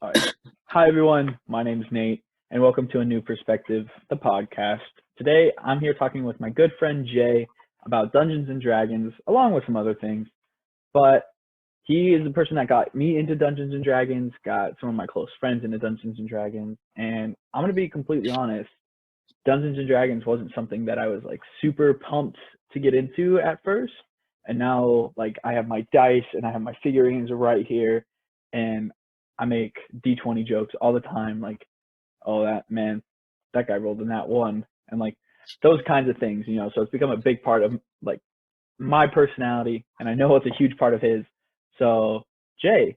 All right. Hi, everyone. My name is Nate, and welcome to A New Perspective, the podcast. Today, I'm here talking with my good friend Jay about Dungeons and Dragons, along with some other things. But he is the person that got me into Dungeons and Dragons, got some of my close friends into Dungeons and Dragons, and I'm going to be completely honest. Dungeons and Dragons wasn't something that I was like super pumped to get into at first. And now like I have my dice and I have my figurines right here and I make D20 jokes all the time like, oh that man, that guy rolled in that one and like those kinds of things, so it's become a big part of like my personality and I know it's a huge part of his. So, Jay,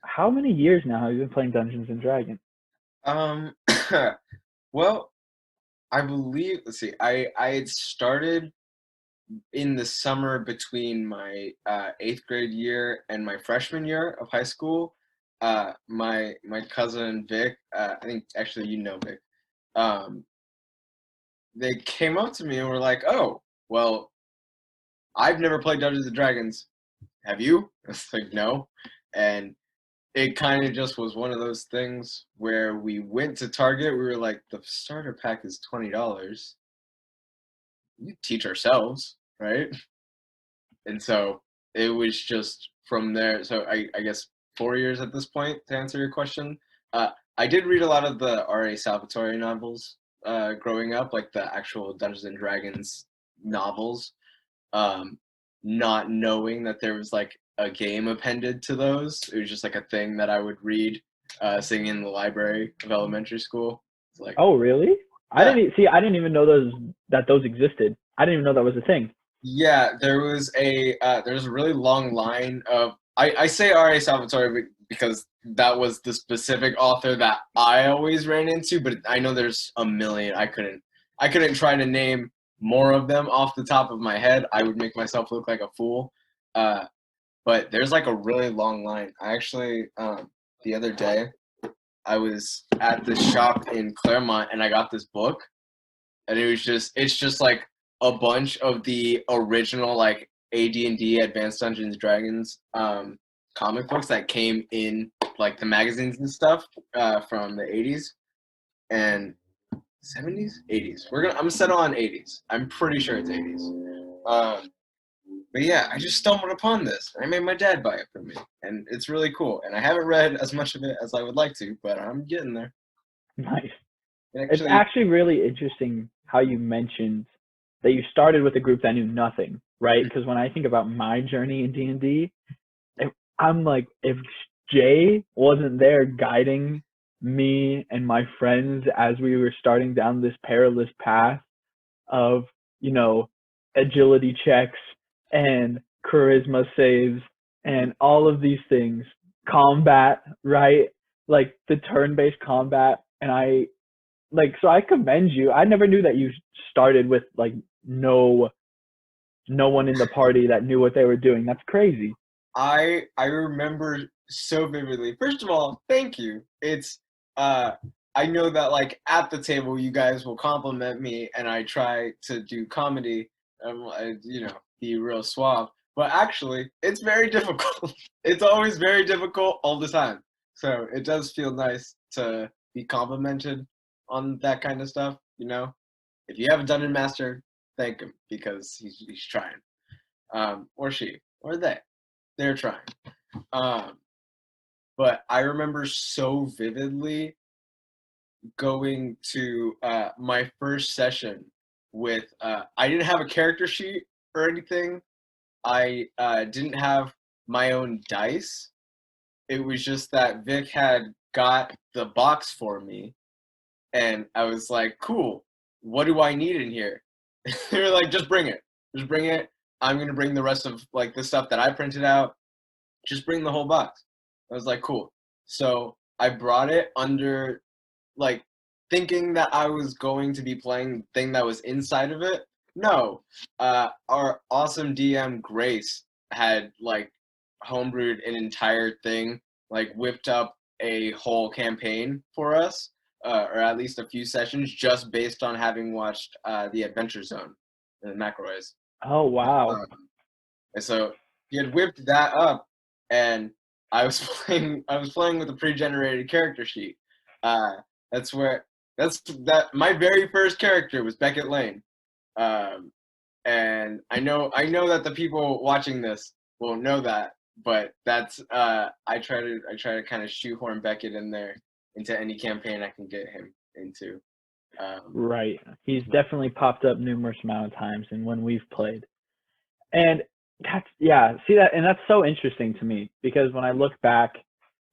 how many years now have you been playing Dungeons and Dragons? Um, well, I believe, let's see, I had started in the summer between my eighth grade year and my freshman year of high school. My cousin Vic, I think actually you know Vic, um, they came up to me and were like, "Oh, well, I've never played Dungeons and Dragons. Have you?" I was like, "No," and it kind of just was one of those things where we went to Target. We were like, the starter pack is $20. We teach ourselves, right? And so it was just from there. So I guess 4 years at this point to answer your question. I did read a lot of the R.A. Salvatore novels growing up, like the actual Dungeons and Dragons novels, um, not knowing that there was like a game appended to those. It was just like a thing that I would read sitting in the library of elementary school. It's like, Oh, really? I yeah, didn't see. I didn't even know those existed. I didn't even know that was a thing. yeah, there's a really long line of I say R.A. Salvatore because that was the specific author that I always ran into, but I know there's a million. I couldn't try to name more of them off the top of my head. I would make myself look like a fool. Uh, but there's like a really long line. I actually the other day I was at this shop in Claremont and I got this book and it's just like a bunch of the original like AD&D Advanced Dungeons Dragons comic books that came in like the magazines and stuff from the 80s and 70s 80s. I'm gonna settle on 80s. I'm pretty sure it's 80s. um, but yeah, I just stumbled upon this. I made my dad buy it for me, and it's really cool. And I haven't read as much of it as I would like to, but I'm getting there. Nice. It It's actually, actually really interesting how you mentioned that you started with a group that knew nothing, right? Because when I think about my journey in D&D, I'm like, if Jay wasn't there guiding me and my friends as we were starting down this perilous path of, you know, agility checks and charisma saves and all of these things, combat, right? Like the turn-based combat. And so I commend you. I never knew that you started with like no one in the party that knew what they were doing. That's crazy. I remember so vividly. First of all, thank you. It's uh, I know that like at the table, you guys will compliment me, and I try to do comedy, be real suave. But actually, it's very difficult. It's always very difficult all the time. So it does feel nice to be complimented on that kind of stuff. If you have a dungeon master, thank him because he's trying, or she, or they. They're trying. Um, but I remember so vividly going to my first session with. I didn't have a character sheet or anything. I didn't have my own dice. It was just that Vic had got the box for me, and I was like, "Cool. What do I need in here?" They were like, "Just bring it. Just bring it. I'm gonna bring the rest of like the stuff that I printed out. Just bring the whole box." I was like, "Cool." So I brought it under like thinking that I was going to be playing the thing that was inside of it. No, our awesome DM Grace had like homebrewed an entire thing, like whipped up a whole campaign for us, or at least a few sessions, just based on having watched the Adventure Zone, the McElroys. Oh wow. Um, and so he had whipped that up, and I was playing with a pre-generated character sheet. That's my very first character was Beckett Lane. And I know that the people watching this won't know that, but that's I try to kind of shoehorn Beckett in there into any campaign I can get him into. Right. He's definitely popped up numerous amount of times and when we've played. And see that, and that's so interesting to me because when I look back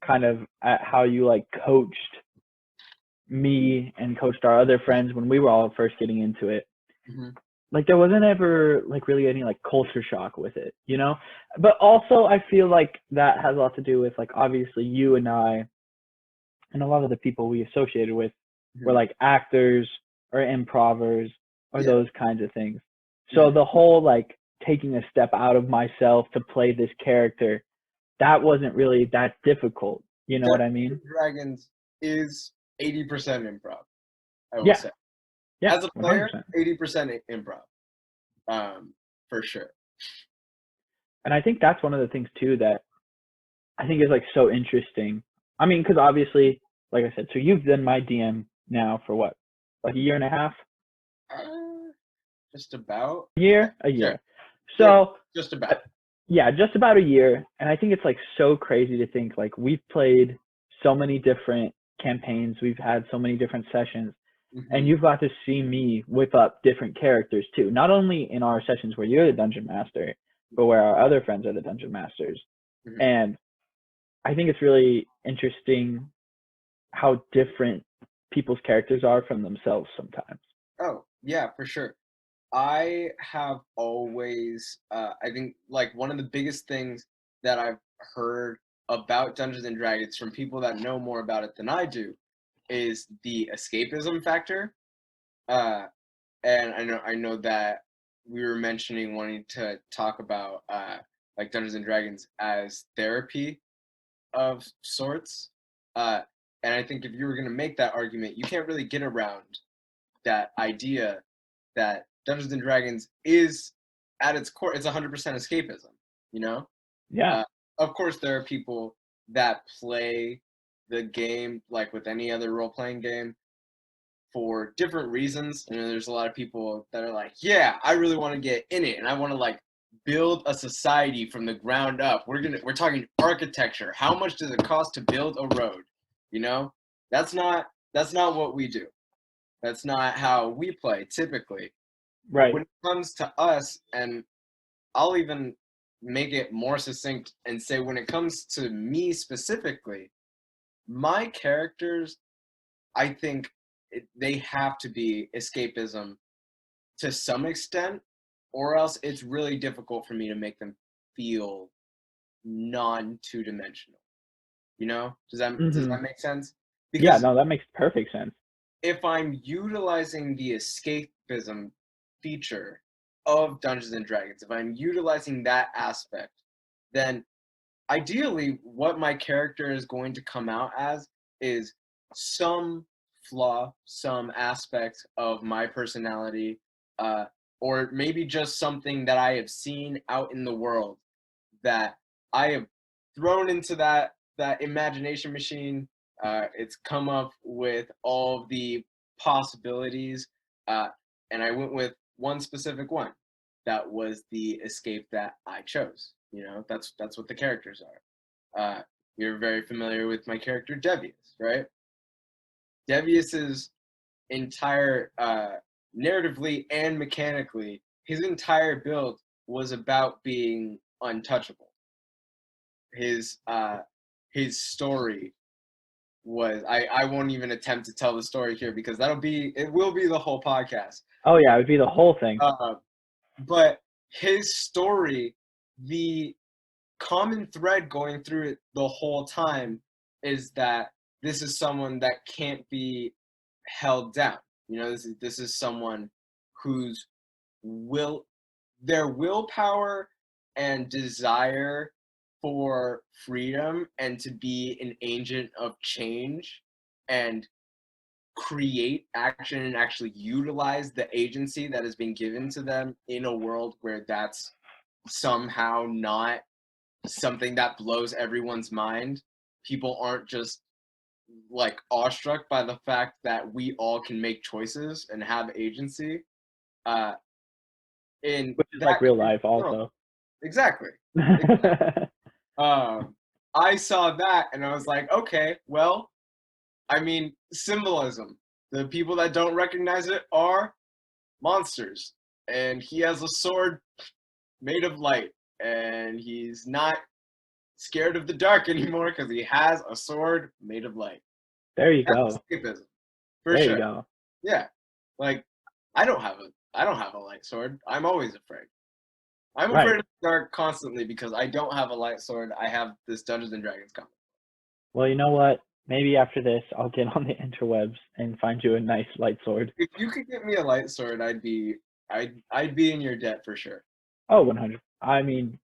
kind of at how you like coached me and coached our other friends when we were all first getting into it, Mhm. like there wasn't ever like really any like culture shock with it, you know? But also I feel like that has a lot to do with like obviously you and I and a lot of the people we associated with were Mhm. like actors or improvers or Yeah. those kinds of things. So the whole like taking a step out of myself to play this character, that wasn't really that difficult. You know what I Dungeons mean? and Dragons is 80% improv, I will Yeah, say. yeah, As a player, 100%. 80% improv, for sure. And I think that's one of the things too that I think is like so interesting. I mean, because obviously, like I said, so you've been my DM now for what, like a year and a half? Uh, just about. A Sure. year. Yeah, So just uh, about. yeah, just about a year. And I think it's like so crazy to think like we've played so many different campaigns, we've had so many different sessions, and Mhm. you've got to see me whip up different characters too. Not only in our sessions where you're the dungeon master, but where our other friends are the dungeon masters. Mhm. And I think it's really interesting how different people's characters are from themselves sometimes. Oh, yeah, for sure. I have always, I think, like one of the biggest things that I've heard about Dungeons and Dragons from people that know more about it than I do is the escapism factor. Uh, and I know that we were mentioning wanting to talk about like Dungeons and Dragons as therapy of sorts. Uh, and I think if you were going to make that argument, you can't really get around that idea that Dungeons and Dragons is at its core, it's 100% escapism, you know? Yeah. Uh, of course, there are people that play the game like with any other role playing game for different reasons. You know, there's a lot of people that are like, yeah, I really want to get in it and I want to like build a society from the ground up. We're talking architecture. How much does it cost to build a road? You know? That's not what we do. That's not how we play typically. Right. When it comes to us, and I'll even make it more succinct and say when it comes to me specifically, my characters, I think they have to be escapism to some extent, or else it's really difficult for me to make them feel non two dimensional. You know? Does Mhm. that make sense? Yeah, Because no, that makes perfect sense. if I'm utilizing the escapism feature of Dungeons and Dragons, if I'm utilizing that aspect, then ideally what my character is going to come out as is some flaw, some aspect of my personality, uh, or maybe just something that I have seen out in the world that I have thrown into that imagination machine. It's come up with all of the possibilities, uh, and I went with one specific one. That was the escape that I chose. You know, that's what the characters are. You're very familiar with my character Devious, right? Devious's entire narratively and mechanically, his entire build was about being untouchable. His story was I won't even attempt to tell the story here because it will be the whole podcast. Oh yeah, it would be the whole thing. Uh, but his story, the common thread going through it the whole time is that this is someone that can't be held down. You know, this is someone whose will their willpower and desire for freedom and to be an agent of change and create action and actually utilize the agency that has been given to them in a world where that's somehow not something that blows everyone's mind. People aren't just like awestruck by the fact that we all can make choices and have agency. Uh, in Which is that like real kind life of world. also. Exactly. Exactly. I saw that and I was like, okay, well, I mean, symbolism. The people that don't recognize it are monsters. And he has a sword made of light. And he's not scared of the dark anymore because he has a sword made of light. There you That's go. escapism. For There you sure. go. Yeah. Like I don't have a light sword. I'm always afraid. I'm Right. afraid of the dark constantly because I don't have a light sword. I have this Dungeons and Dragons comic. Well, you know what? Maybe after this, I'll get on the interwebs and find you a nice light sword. If you could get me a light sword, I'd be in your debt for sure. Oh, 100. I mean,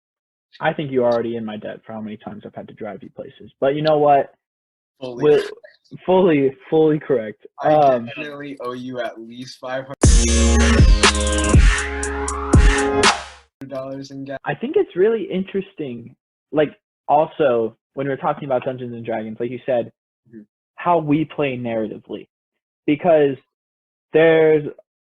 I think you're already in my debt for how many times I've had to drive you places. But you know what? Fully. Will fully correct. I definitely owe you at least $500 in gas. I think it's really interesting. Like, also, when we're talking about Dungeons and Dragons, like you said, Mhm. how we play narratively. Because there's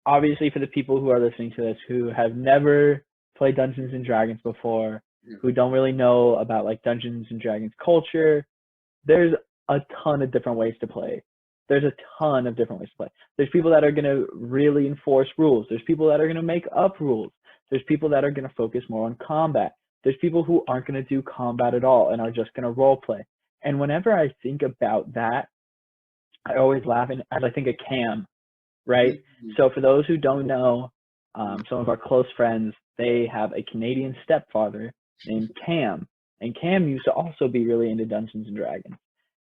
obviously, for the people who are listening to this who have never played Dungeons and Dragons before, Mhm. who don't really know about like Dungeons and Dragons culture, there's a ton of different ways to play. There's a ton of different ways to play. There's people that are going to really enforce rules. There's people that are going to make up rules. There's people that are going to focus more on combat. There's people who aren't going to do combat at all and are just going to role play. And whenever I think about that, I always laugh as I think of Cam, right? Mhm. So for those who don't know, some of our close friends, they have a Canadian stepfather named Cam. And Cam used to also be really into Dungeons and Dragons.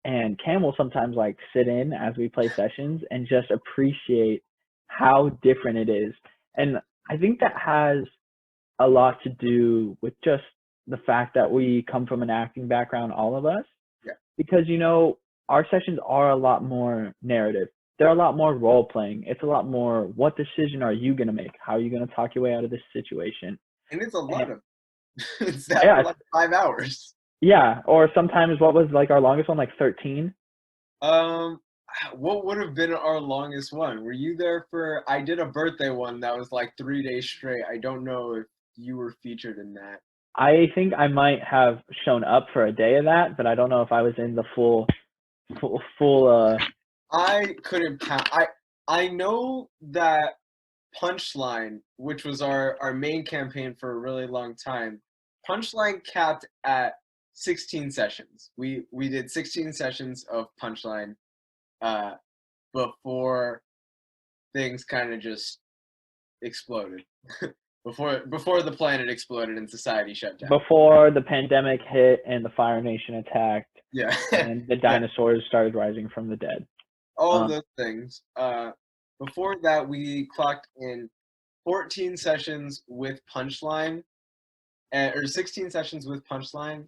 And Cam will sometimes like sit in as we play sessions and just appreciate how different it is. And I think that has a lot to do with just the fact that we come from an acting background, all of us, Yeah. because our sessions are a lot more narrative. They're a lot more role playing. It's a lot more, what decision are you going to make? How are you going to talk your way out of this situation? And it's a And lot of it's that for yeah, like 5 hours. yeah. Or sometimes what was like our longest one, like 13. Um, what would have been our longest one? Were you there for? I did a birthday one that was like 3 days straight. I don't know if you were featured in that. I think I might have shown up for a day of that, but I don't know if I was in the full. I couldn't count. I know that Punchline, which was our main campaign for a really long time, Punchline capped at 16 sessions. We did 16 sessions of Punchline uh, before things kind of just exploded. before the planet exploded and society shut down. Before the pandemic hit and the Fire Nation attacked Yeah, and the yeah, dinosaurs started rising from the dead. all Um, those things. Before that, we clocked in 14 sessions with Punchline, or 16 sessions with Punchline,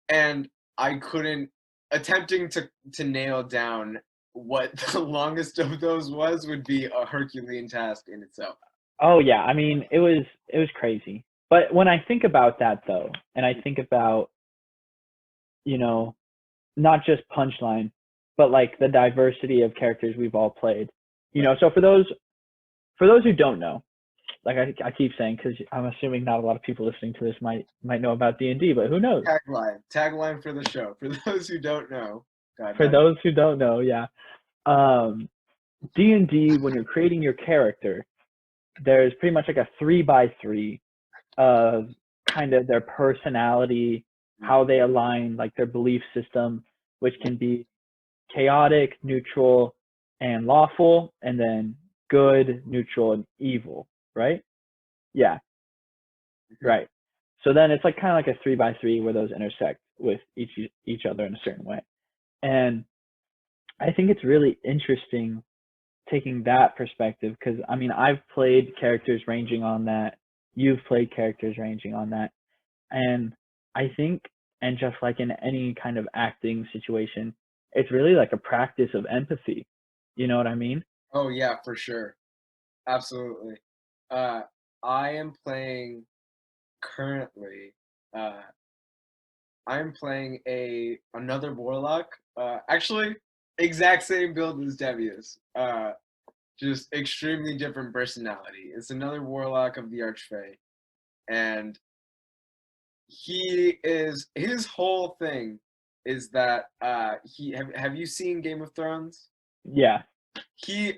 and I couldn't attempting to nail down what the longest of those was would be a Herculean task in itself. oh yeah, I mean it was crazy. But when I think about that though, and I think about you know not just Punchline, but like the diversity of characters we've all played. Right. So for those who don't know, like I keep saying, because I'm assuming not a lot of people listening to this might know about D&D, but who knows? Tagline for the show. For those who don't know, God, For those who don't know, yeah, um, D&D, when you're creating your character, there's pretty much like a 3 by 3 of kind of their personality, how they align, like their belief system, which can be chaotic, neutral, and lawful, and then good, neutral, and evil, right? Yeah, right. So then it's like kind of like a 3 by 3 where those intersect with each other in a certain way. And I think it's really interesting taking that perspective because I mean I've played characters ranging on that. You've played characters ranging on that. And I think, and just like in any kind of acting situation, it's really like a practice of empathy. You know what I mean? Oh yeah, for sure. Absolutely. Uh, I am playing currently. Uh, I'm playing another warlock. Actually, exact same build as Devious. Just extremely different personality. It's another warlock of the Archfey, and his whole thing is that he have you seen Game of Thrones? Yeah.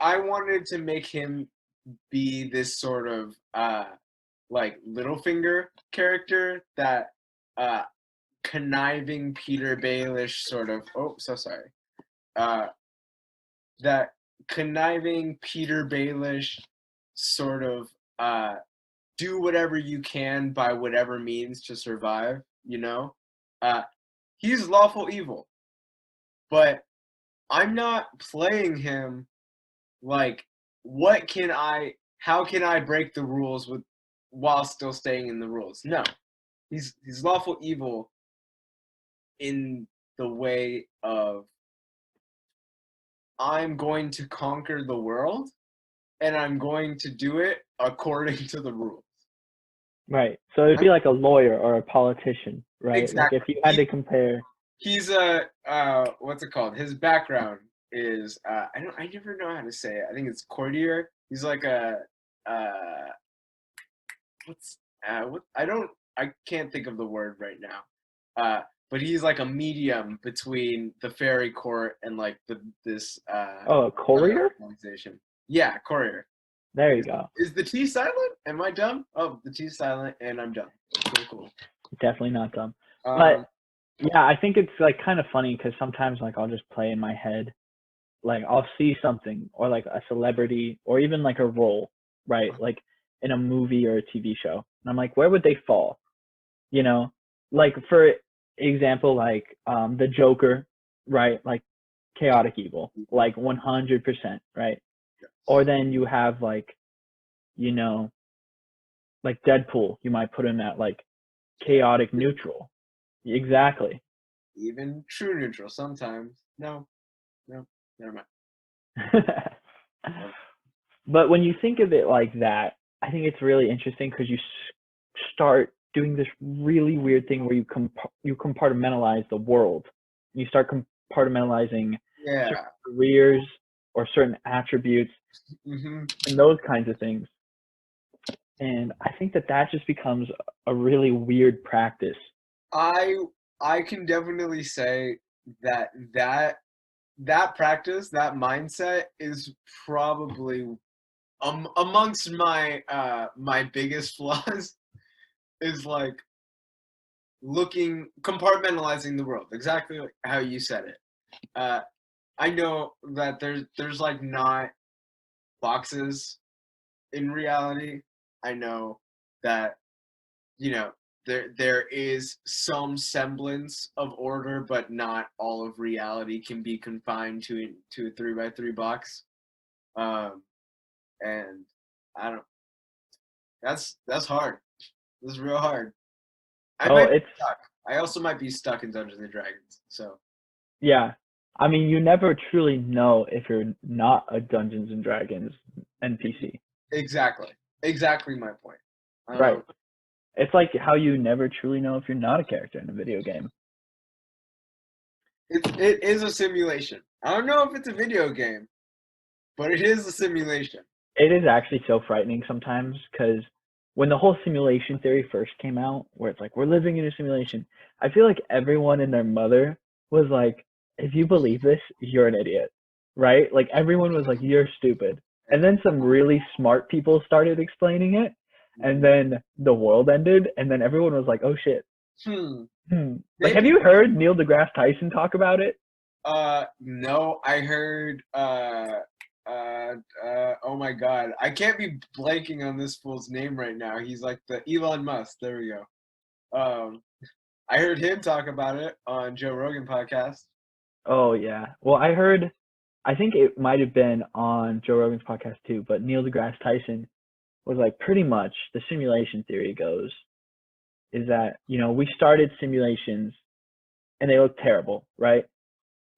I wanted to make him be this sort of like Littlefinger character, that uh conniving Peter Baelish sort of, oh, so sorry. Uh that conniving Peter Baelish sort of do whatever you can by whatever means to survive, you know? Uh he's lawful evil, but I'm not playing him like, how can I break the rules with while still staying in the rules? No. He's lawful evil in the way of, I'm going to conquer the world and I'm going to do it according to the rules. Right. So it'd be like a lawyer or a politician, right? Exactly. Like if you had to compare. He's a what's it called? His background is I never know how to say it. I think it's courtier. He's like a uh what I can't think of the word right now. But he's like a medium between the fairy court and like this Oh, a other courier? organization. Yeah, courier. There you go. Is the T silent? Am I dumb? Oh, the T silent, and I'm dumb. Cool. Definitely not dumb. Um, But yeah, I think it's like kind of funny because sometimes like I'll just play in my head, like I'll see something or like a celebrity or even like a role, right? Like in a movie or a TV show. And I'm like, where would they fall? You know, like for example, like the Joker, right? Like chaotic evil, like 100%, right? Or then you have like, you know, like Deadpool, you might put him at like chaotic neutral. Exactly. even true neutral sometimes. No, never mind. But when you think of it like that, I think it's really interesting because you start doing this really weird thing where you compartmentalize the world. You start compartmentalizing certain Yeah. careers or certain attributes hmm and those kinds of things. And I think that just becomes a really weird practice. I I can definitely say that that practice, that mindset is probably amongst my biggest flaws, is like compartmentalizing the world, exactly like how you said it. Uh, I know that there's like not boxes in reality. I know that, you know, there is some semblance of order, but not all of reality can be confined to a 3x3 box. Um, and I don't. That's hard. This is real hard. I Oh, might be it's stuck. I also might be stuck in Dungeons and Dragons. So yeah. I mean, you never truly know if you're not a Dungeons and Dragons NPC. exactly my point. Right. Um, It's like how you never truly know if you're not a character in a video game. it is a simulation. I don't know if it's a video game, but it is a simulation. It is actually so frightening sometimes because when the whole simulation theory first came out, where it's like we're living in a simulation, I feel like everyone and their mother was like, if you believe this, you're an idiot, right? Like everyone was like, you're stupid. And then some really smart people started explaining it, and then the world ended, and then everyone was like, oh shit. Hmm. Like, have Maybe. you heard Neil deGrasse Tyson talk about it? No, I heard. Oh my God, I can't be blanking on this fool's name right now. He's like the Elon Musk. There we go. I heard him talk about it on Joe Rogan podcast. Oh yeah. Well, I think it might have been on Joe Rogan's podcast too, but Neil deGrasse Tyson was like pretty much the simulation theory goes is that, we started simulations and they look terrible, right?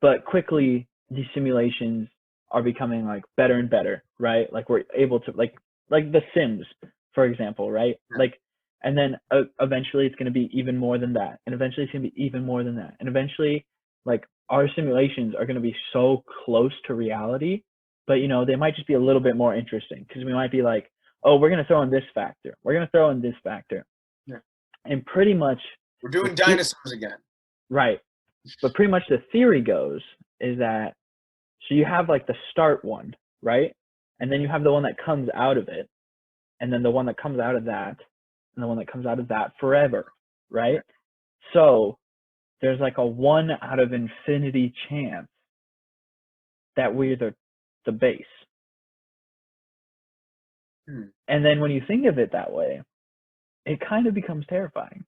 But quickly these simulations are becoming like better and better, right? Like we're able to like The Sims, for example, right? Yeah. Like and then eventually it's going to be even more than that, and eventually it's going to be even more than that, and eventually, like, our simulations are going to be so close to reality, but they might just be a little bit more interesting because we might be like, oh, we're going to throw in this factor, we're going to throw in this factor, Yeah. and pretty much We're doing dinosaurs again. right. But pretty much the theory goes is that, so you have like the start one, right? And then you have the one that comes out of it, and then the one that comes out of that, and the one that comes out of that forever, right? So there's like a 1 out of infinity chance that we're the base. And then when you think of it that way, it kind of becomes terrifying.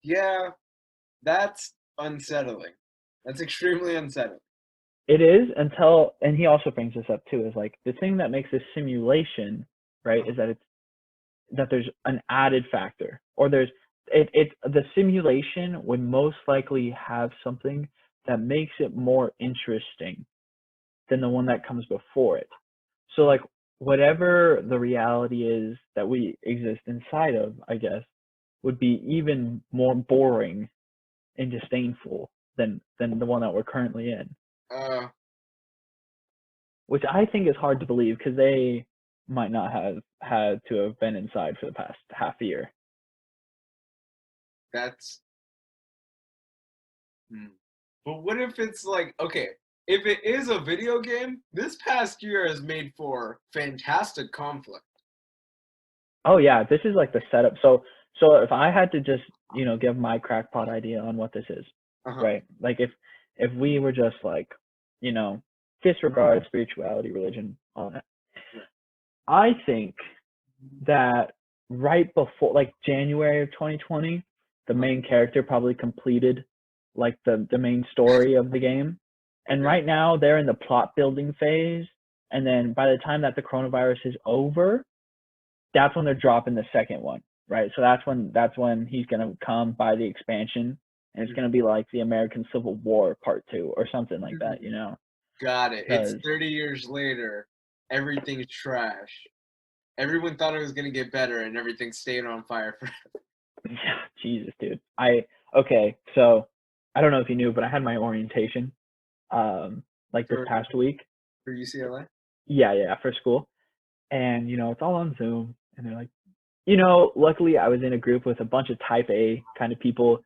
Yeah, that's unsettling. That's extremely unsettling. It is, until, and he also brings this up too, is like the thing that makes this simulation, right, is that there's an added factor, or the simulation would most likely have something that makes it more interesting than the one that comes before it. So like whatever the reality is that we exist inside of, I guess, would be even more boring and disdainful than the one that we're currently in. Which I think is hard to believe because they might not have had to have been inside for the past half a year. That's. But what if it's like, okay, if it is a video game, this past year has made for fantastic conflict. Oh yeah, this is like the setup. So if I had to just, give my crackpot idea on what this is, right? Like if we were just like, disregard spirituality, religion, all that. I think that right before, like, January of 2020, the main character probably completed like the main story of the game. And right now they're in the plot building phase. And then by the time that the coronavirus is over, that's when they're dropping the second one, right? So that's when he's gonna come by the expansion, and it's gonna be like the American Civil War Part 2 or something like that, Got it. It's 30 years later. Everything's trash. Everyone thought it was gonna get better, and everything stayed on fire forever. Yeah, Jesus, dude. Okay, so I don't know if you knew, but I had my orientation, like this past week. For UCLA? Yeah, for school. And, it's all on Zoom. And they're like, luckily I was in a group with a bunch of type A kind of people.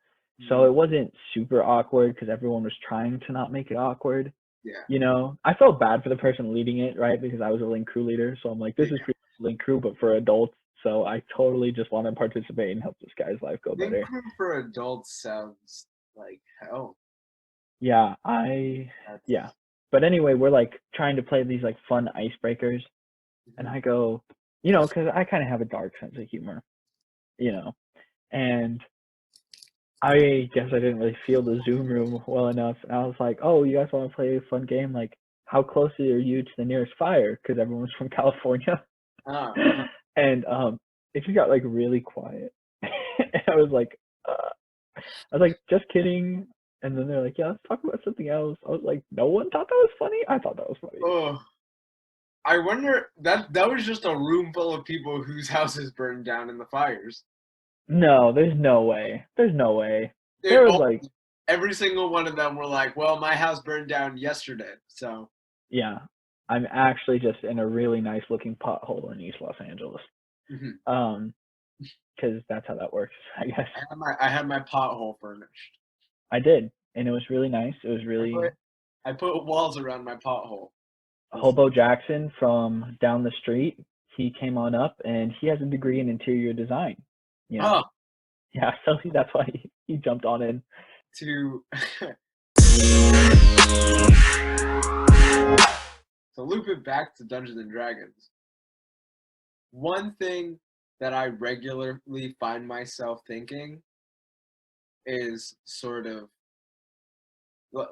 So it wasn't super awkward because everyone was trying to not make it awkward. Yeah. I felt bad for the person leading it, right? Because I was a link crew leader. So I'm like, this is for link crew, but for adults. So I totally just want to participate and help this guy's life go better. Link crew for adults sounds like hell. Yeah, yeah. But anyway, we're like trying to play these like fun icebreakers. And I go, because I kind of have a dark sense of humor, and I guess I didn't really feel the Zoom room well enough. And I was like, oh, you guys want to play a fun game? Like, how close are you to the nearest fire? Because everyone's from California. And it just got like really quiet. And I was like, just kidding. And then they're like, yeah, let's talk about something else. I was like, no one thought that was funny? I thought that was funny. Oh. I wonder, that was just a room full of people whose houses burned down in the fires. No, there's no way. There was like every single one of them were like, well, my house burned down yesterday, so. Yeah, I'm actually just in a really nice looking pothole in East Los Angeles. Because that's how that works, I guess. I had my pothole furnished. I did, and it was really nice. It was really. I put walls around my pothole. Hobo Jackson from down the street, he came on up, and he has a degree in interior design. Yeah, so that's why he jumped on in. To loop it back to Dungeons and Dragons, one thing that I regularly find myself thinking is sort of,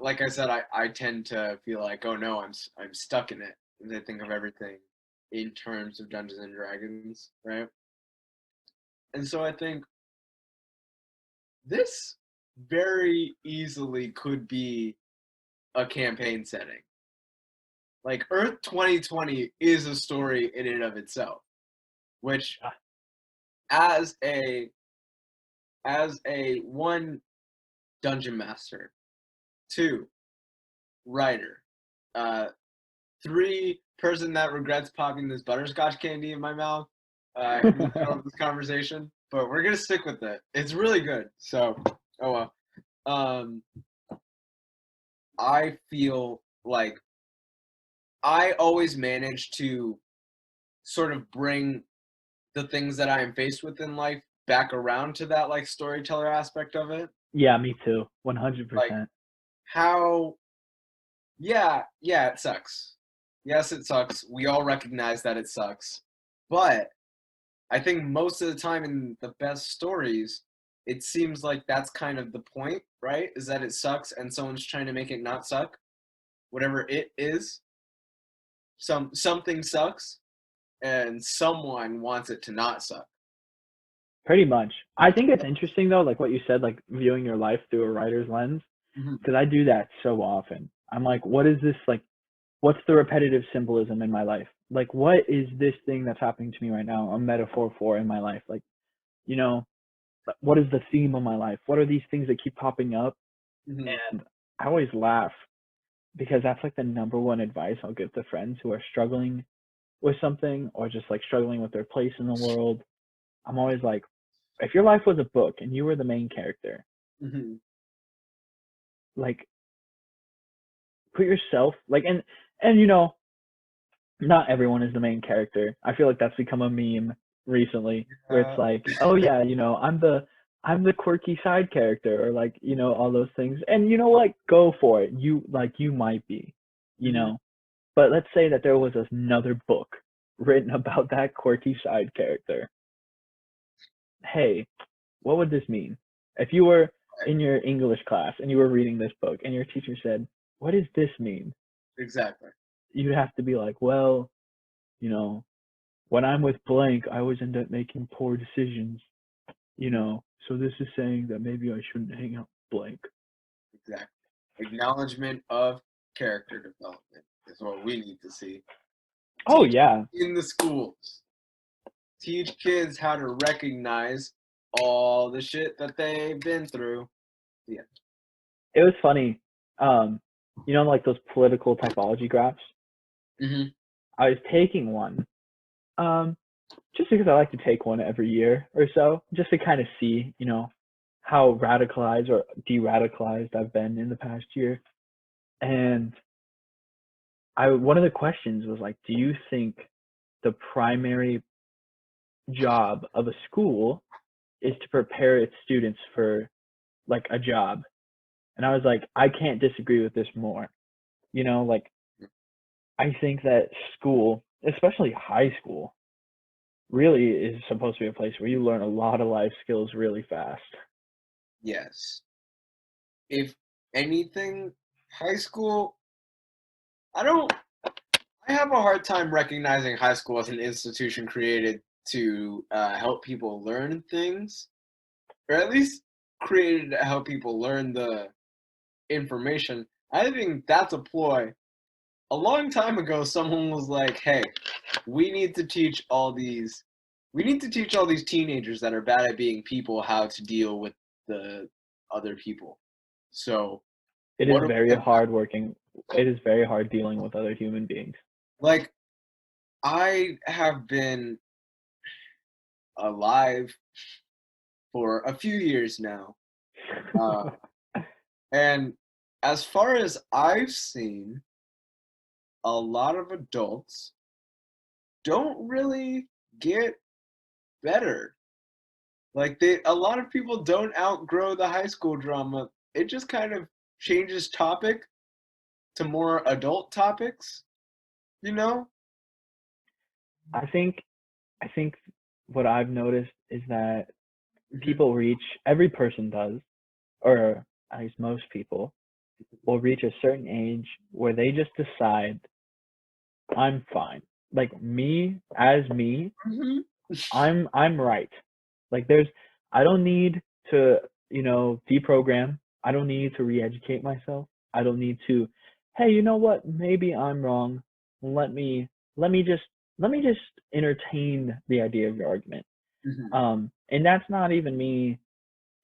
like I said, I tend to feel like, oh no, I'm stuck in it. And I think of everything in terms of Dungeons and Dragons, right? And so I think this very easily could be a campaign setting. Like, Earth 2020 is a story in and of itself, which, as a as a one dungeon master, two writer, uh, three person that regrets popping this butterscotch candy in my mouth in the middle of this conversation, but we're gonna stick with it. It's really good. So, oh well. Um, I feel like I always manage to sort of bring the things that I am faced with in life back around to that like storyteller aspect of it. Yeah, me too. Like 100%. how yeah, it sucks. Yes, it sucks. We all recognize that it sucks. But I think most of the time in the best stories, it seems like that's kind of the point, right? Is that it sucks and someone's trying to make it not suck. Whatever it is, something sucks and someone wants it to not suck. Pretty much. I think it's interesting though, like what you said, like viewing your life through a writer's lens, Mhm. because I do that so often. I'm like, what is this like? What's the repetitive symbolism in my life? Like, what is this thing that's happening to me right now a metaphor for in my life? Like, you know, what is the theme of my life? What are these things that keep popping up? Mhm. And I always laugh because that's like the number one advice I'll give to friends who are struggling with something or just like struggling with their place in the world. I'm always like, if your life was a book and you were the main character, Mhm. like put yourself like and you know, not everyone is the main character. I feel like that's become a meme recently where it's Uh, like, oh yeah, you know, I'm the quirky side character or like, you know, all those things. And you know what? Go for it. You might be, you mhm. know. But let's say that there was another book written about that quirky side character. Hey, what would this mean? If you were Right. in your English class and you were reading this book and your teacher said, "What does this mean?" Exactly. You'd have to be like, "Well, you know, when I'm with blank, I always end up making poor decisions, you Mhm. know. So this is saying that maybe I shouldn't hang out with blank." Exactly. Acknowledgement of character development is what we need to see. Oh Teach yeah, in the schools. Teach kids how to recognize all the shit that they've been through. Yeah. it was funny. Um, you know, like those political typology graphs. Hmm. I was taking one, um, just because I like to take one every year or so, just to kind of see, you know, how radicalized or de-radicalized I've been in the past year. And I one of the questions was like, do you think the primary job of a school is to prepare its students for like a job? And I was like, I can't disagree with this more. You know, like I think that school, especially high school, really is supposed to be a place where you learn a lot of life skills really fast. Yes. If anything, high school, I don't, I have a hard time recognizing high school as an institution created to help people learn things, or at least created to help people learn the information. I think that's a ploy. A long time ago, someone was like, "Hey, we need to teach all these, we need to teach all these teenagers that are bad at being people how to deal with the other people." So, It what is do very we have? hard working. It is very hard dealing with other human beings. Like, I have been alive for a few years now, uh, and as far as I've seen, a lot of adults don't really get better. Like a lot of people don't outgrow the high school drama. It just kind of changes topic to more adult topics, you know? I think I think what I've noticed is that Hmm. people reach every person does, or at least most people will reach a certain age where they just decide I'm fine. Like me as me, Hmm. I'm right. Like I don't need to, you know, deprogram. I don't need to re-educate myself. I don't need to, hey, you know what? Maybe I'm wrong. Let me let me just let me just entertain the idea of your argument. Hmm. And that's not even me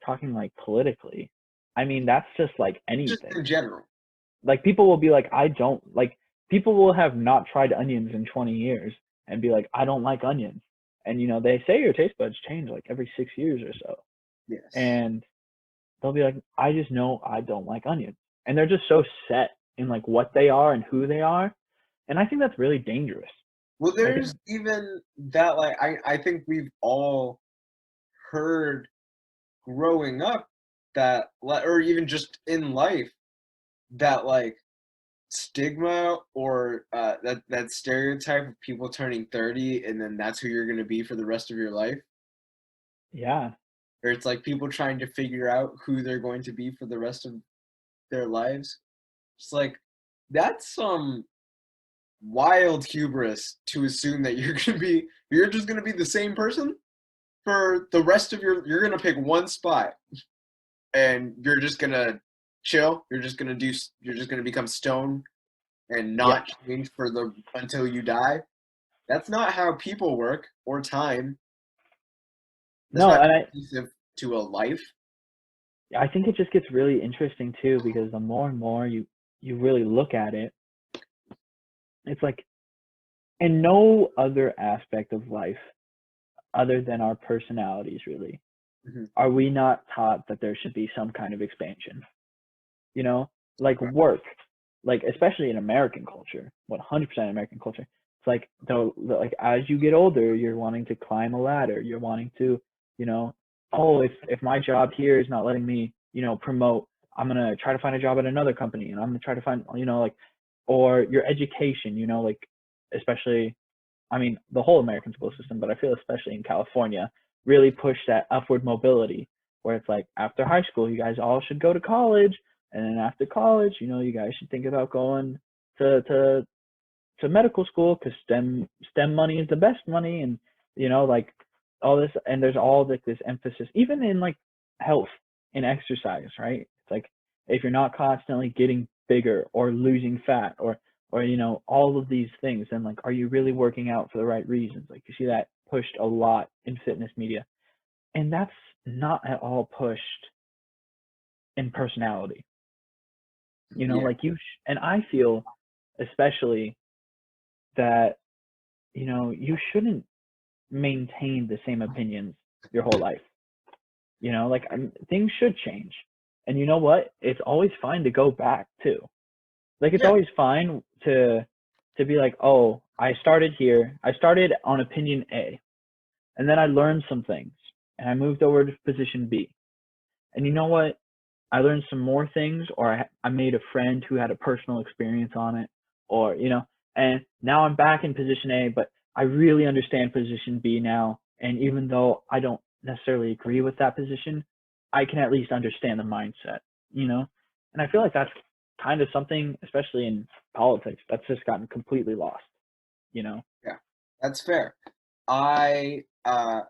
talking like politically, I mean, that's just like Just anything. in general. Like people will be like, I don't like, people will have not tried onions in 20 years and be like, I don't like onions. And, they say your taste buds change like every 6 years or so. Yes. And they'll be like, I just know I don't like onions. And they're just so set in like what they are and who they are. And I think that's really dangerous. Well, I think, there's even that, like, I think we've all heard growing up that, or even just in life, that, like, stigma or that stereotype of people turning 30 and then that's who you're going to be for the rest of your life. yeah, Or it's like people trying to figure out who they're going to be for the rest of their lives. It's like that's some wild hubris to assume that you're just gonna be the same person for the rest of you're gonna pick one spot and you're just gonna chill. You're just gonna become stone and yeah. not change for the until you die. That's not how people work or time. That's No, not and conducive to a life. I think it just gets really interesting too because the more and more you really look at it, it's like in no other aspect of life other than our personalities really Mhm. are we not taught that there should be some kind of expansion, you know like Right. work, like especially in American culture, 100% American culture. It's like like as you get older you're wanting to climb a ladder, you're wanting to, you know oh, if my job here is not letting me, promote, I'm going to try to find a job at another company, and I'm going to try to find, like, or your education, like especially, I mean, the whole American school system, but I feel especially in California, really push that upward mobility where it's like after high school, you guys all should go to college. And then after college, you guys should think about going to medical school because STEM money is the best money. And, like all this, and there's all like this emphasis, even in like health and exercise, right? It's like if you're not constantly getting bigger or losing fat or all of these things, then like are you really working out for the right reasons? Like you see that pushed a lot in fitness media, and that's not at all pushed in personality. Yeah. Like and I feel especially that you shouldn't maintain the same opinions your whole life. Like things should change, and you know what, it's always fine to go back too. Like it's Yeah. always fine to be like, oh, I started here. I started on opinion A, and then I learned some things, and I moved over to position B. And you know what? I learned some more things, or I made a friend who had a personal experience on it, or and now I'm back in position A, but I really understand position B now. And even though I don't necessarily agree with that position, I can at least understand the mindset, you know? And I feel like that's kind of something, especially in politics, that's just gotten completely lost, you know? Yeah. That's fair. I uh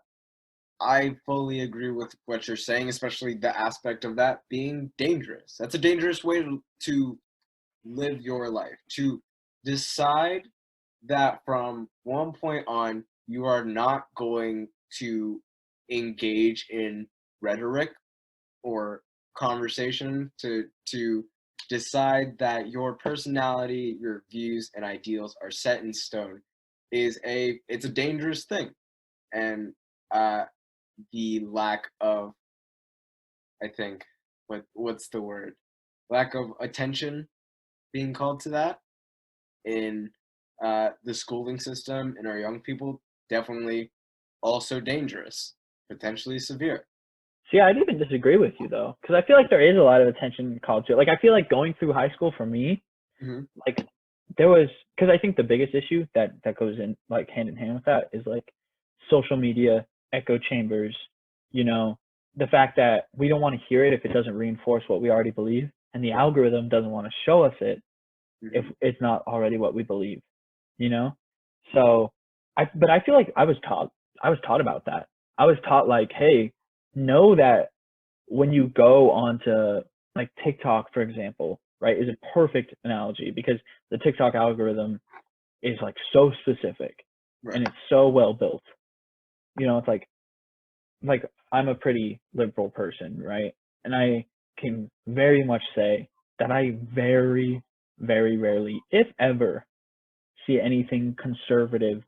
I fully agree with what you're saying, especially the aspect of that being dangerous. That's a dangerous way to live your life, to decide that from one point on, you are not going to engage in rhetoric or conversation to decide that your personality, your views and ideals are set in stone it's a dangerous thing. And uh the lack of, I think, what's the word? Lack of attention being called to that in the schooling system and our young people definitely also dangerous, potentially severe. See, I'd even disagree with you though, because I feel like there is a lot of attention called to it. Like I feel like going through high school for me, Hmm. like there was, because I think the biggest issue that goes in like hand in hand with that is like social media echo chambers, you know the fact that we don't want to hear it if it doesn't reinforce what we already believe, and the Right. algorithm doesn't want to show us it if Hmm. it's not already what we believe, you know so but I feel like I was taught about that. I was taught like, hey, know that when you go onto like TikTok, for example, right, is a perfect analogy because the TikTok algorithm is like so specific Right. and it's so well built. It's like like I'm a pretty liberal person, right? And I can very much say that I very, very rarely, if ever, see anything conservative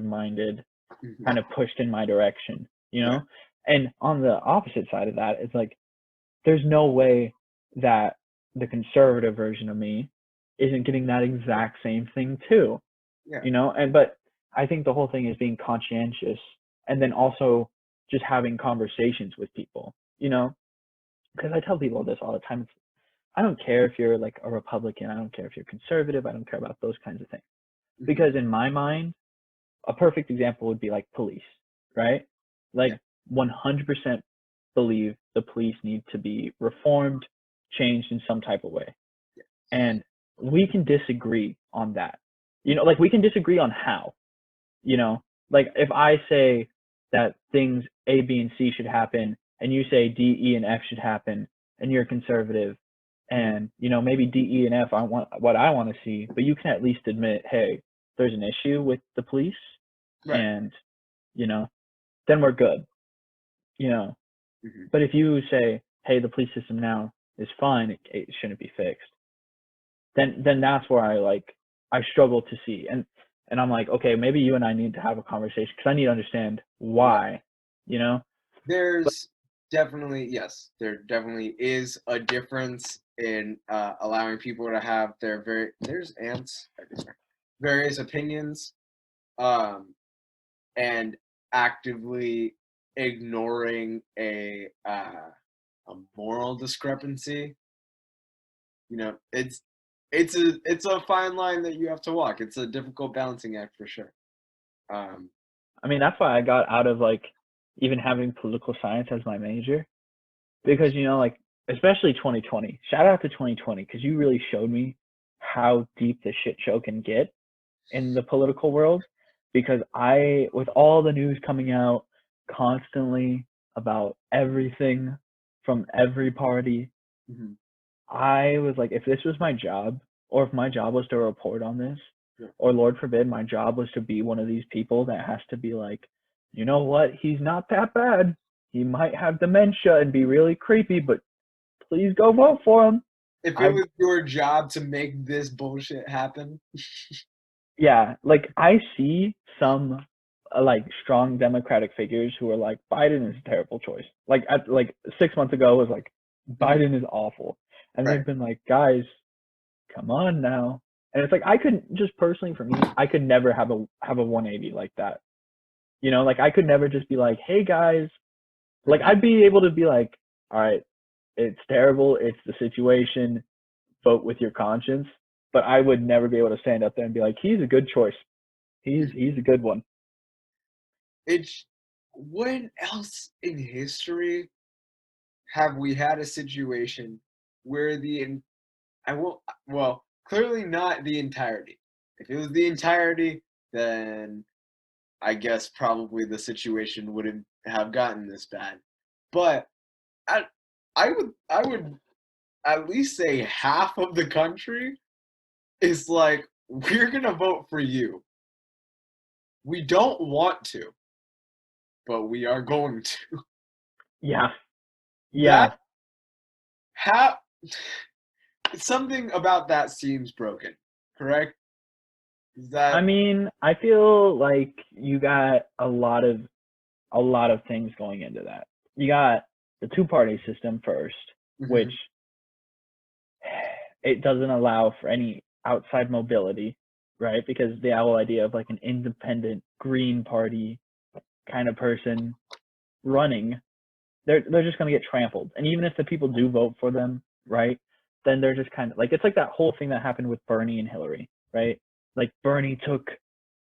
minded Mhm. kind of pushed in my direction, you Right. know? And on the opposite side of that, it's like there's no way that the conservative version of me isn't getting that exact same thing too, Yeah. you know? And but I think the whole thing is being conscientious and then also just having conversations with people, you know? Because I tell people this all the time. It's, I don't care if you're like a Republican, I don't care if you're conservative, I don't care about those kinds of things. Mhm. Because in my mind, a perfect example would be like police, right? Yeah. Like 100% believe the police need to be reformed, changed in some type of way. Yeah. And we can disagree on that. You know, like we can disagree on how, you know, like if I say that things A, B, and C should happen, and you say D, E, and F should happen, and you're conservative, Mhm. and you know maybe D, E, and F I want what I want to see, but you can at least admit, hey, there's an issue with the police, Right. and you know, then we're good, you know. Mhm. But if you say, hey, the police system now is fine, it shouldn't be fixed, then that's where I struggle to see, and I'm like, okay, maybe you and I need to have a conversation because I need to understand Right. why, you know. But There's definitely, yes, there definitely is a difference in allowing people to have there's ants everywhere, various opinions, um, and actively ignoring a moral discrepancy. You know, it's a fine line that you have to walk. It's a difficult balancing act for sure. Um, I mean, that's why I got out of like even having political science as my major because you know like especially 2020. Shout out to 2020 because you really showed me how deep the shit show can get in the political world because I, with all the news coming out constantly about everything from every party, mhm, I was like, if this was my job, or if my job was to report on this, yeah. or Lord forbid, my job was to be one of these people that has to be like, you know what, he's not that bad. He might have dementia and be really creepy, but please go vote for him. If it I was your job to make this bullshit happen, Yeah, like I see some like strong Democratic figures who are like Biden is a terrible choice. Like at like 6 months ago it was like mhm, Biden is awful, and right? they've been like, guys, come on now. And it's like I could just personally for me, I could never have a 180 like that. You know, like I could never just be like, hey guys, like Mhm. I'd be able to be like, all right, it's terrible, it's the situation, vote with your conscience. But I would never be able to stand up there and be like, he's a good choice. He's a good one. It's when else in history have we had a situation where I won't, well, clearly not the entirety. If it was the entirety, then I guess probably the situation wouldn't have gotten this bad. But I I would at least say half of the country is like, we're gonna vote for you. We don't want to, but we are going to. Yeah, That yeah. how something about that seems broken, correct? Is I that mean, I feel like you got a lot of things going into that. You got the two-party system first, which mhm, it doesn't allow for any outside mobility, right? Because the whole idea of like an independent Green Party kind of person running, they're just going to get trampled. And even if the people do vote for them, right, then they're just kind of like it's like that whole thing that happened with Bernie and Hillary, right? Like Bernie took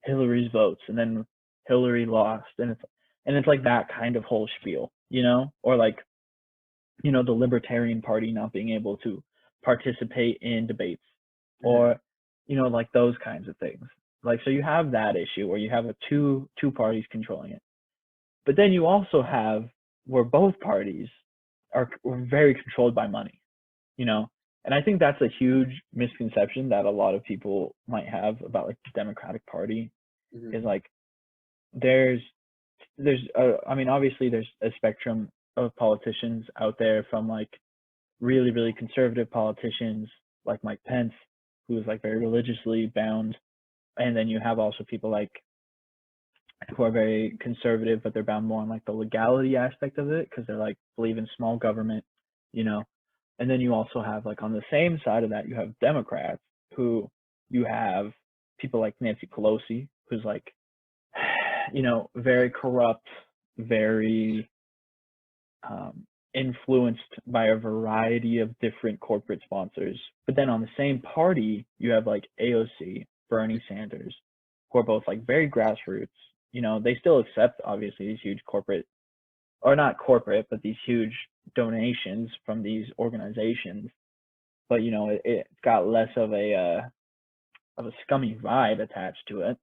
Hillary's votes and then Hillary lost, and it's like that kind of whole spiel, you know, or like you know the Libertarian Party not being able to participate in debates, mhm, or you know like those kinds of things. Like so you have that issue where you have a two parties controlling it, but then you also have where both parties are very controlled by money, you know. And I think that's a huge misconception that a lot of people might have about like the Democratic Party mhm, is like there's I mean, obviously there's a spectrum of politicians out there, from like really, really conservative politicians like Mike Pence, who is like very religiously bound. And then you have also people like who are very conservative, but they're bound more on like the legality aspect of it because they're like believe in small government, you know. And then you also have like on the same side of that, you have Democrats who you have people like Nancy Pelosi, who's like, very corrupt, very influenced by a variety of different corporate sponsors. But then on the same party, you have like AOC, Bernie Sanders, who are both like very grassroots. They still accept obviously these huge corporate, or not corporate, but these huge donations from these organizations. But it got less of a scummy vibe attached to it.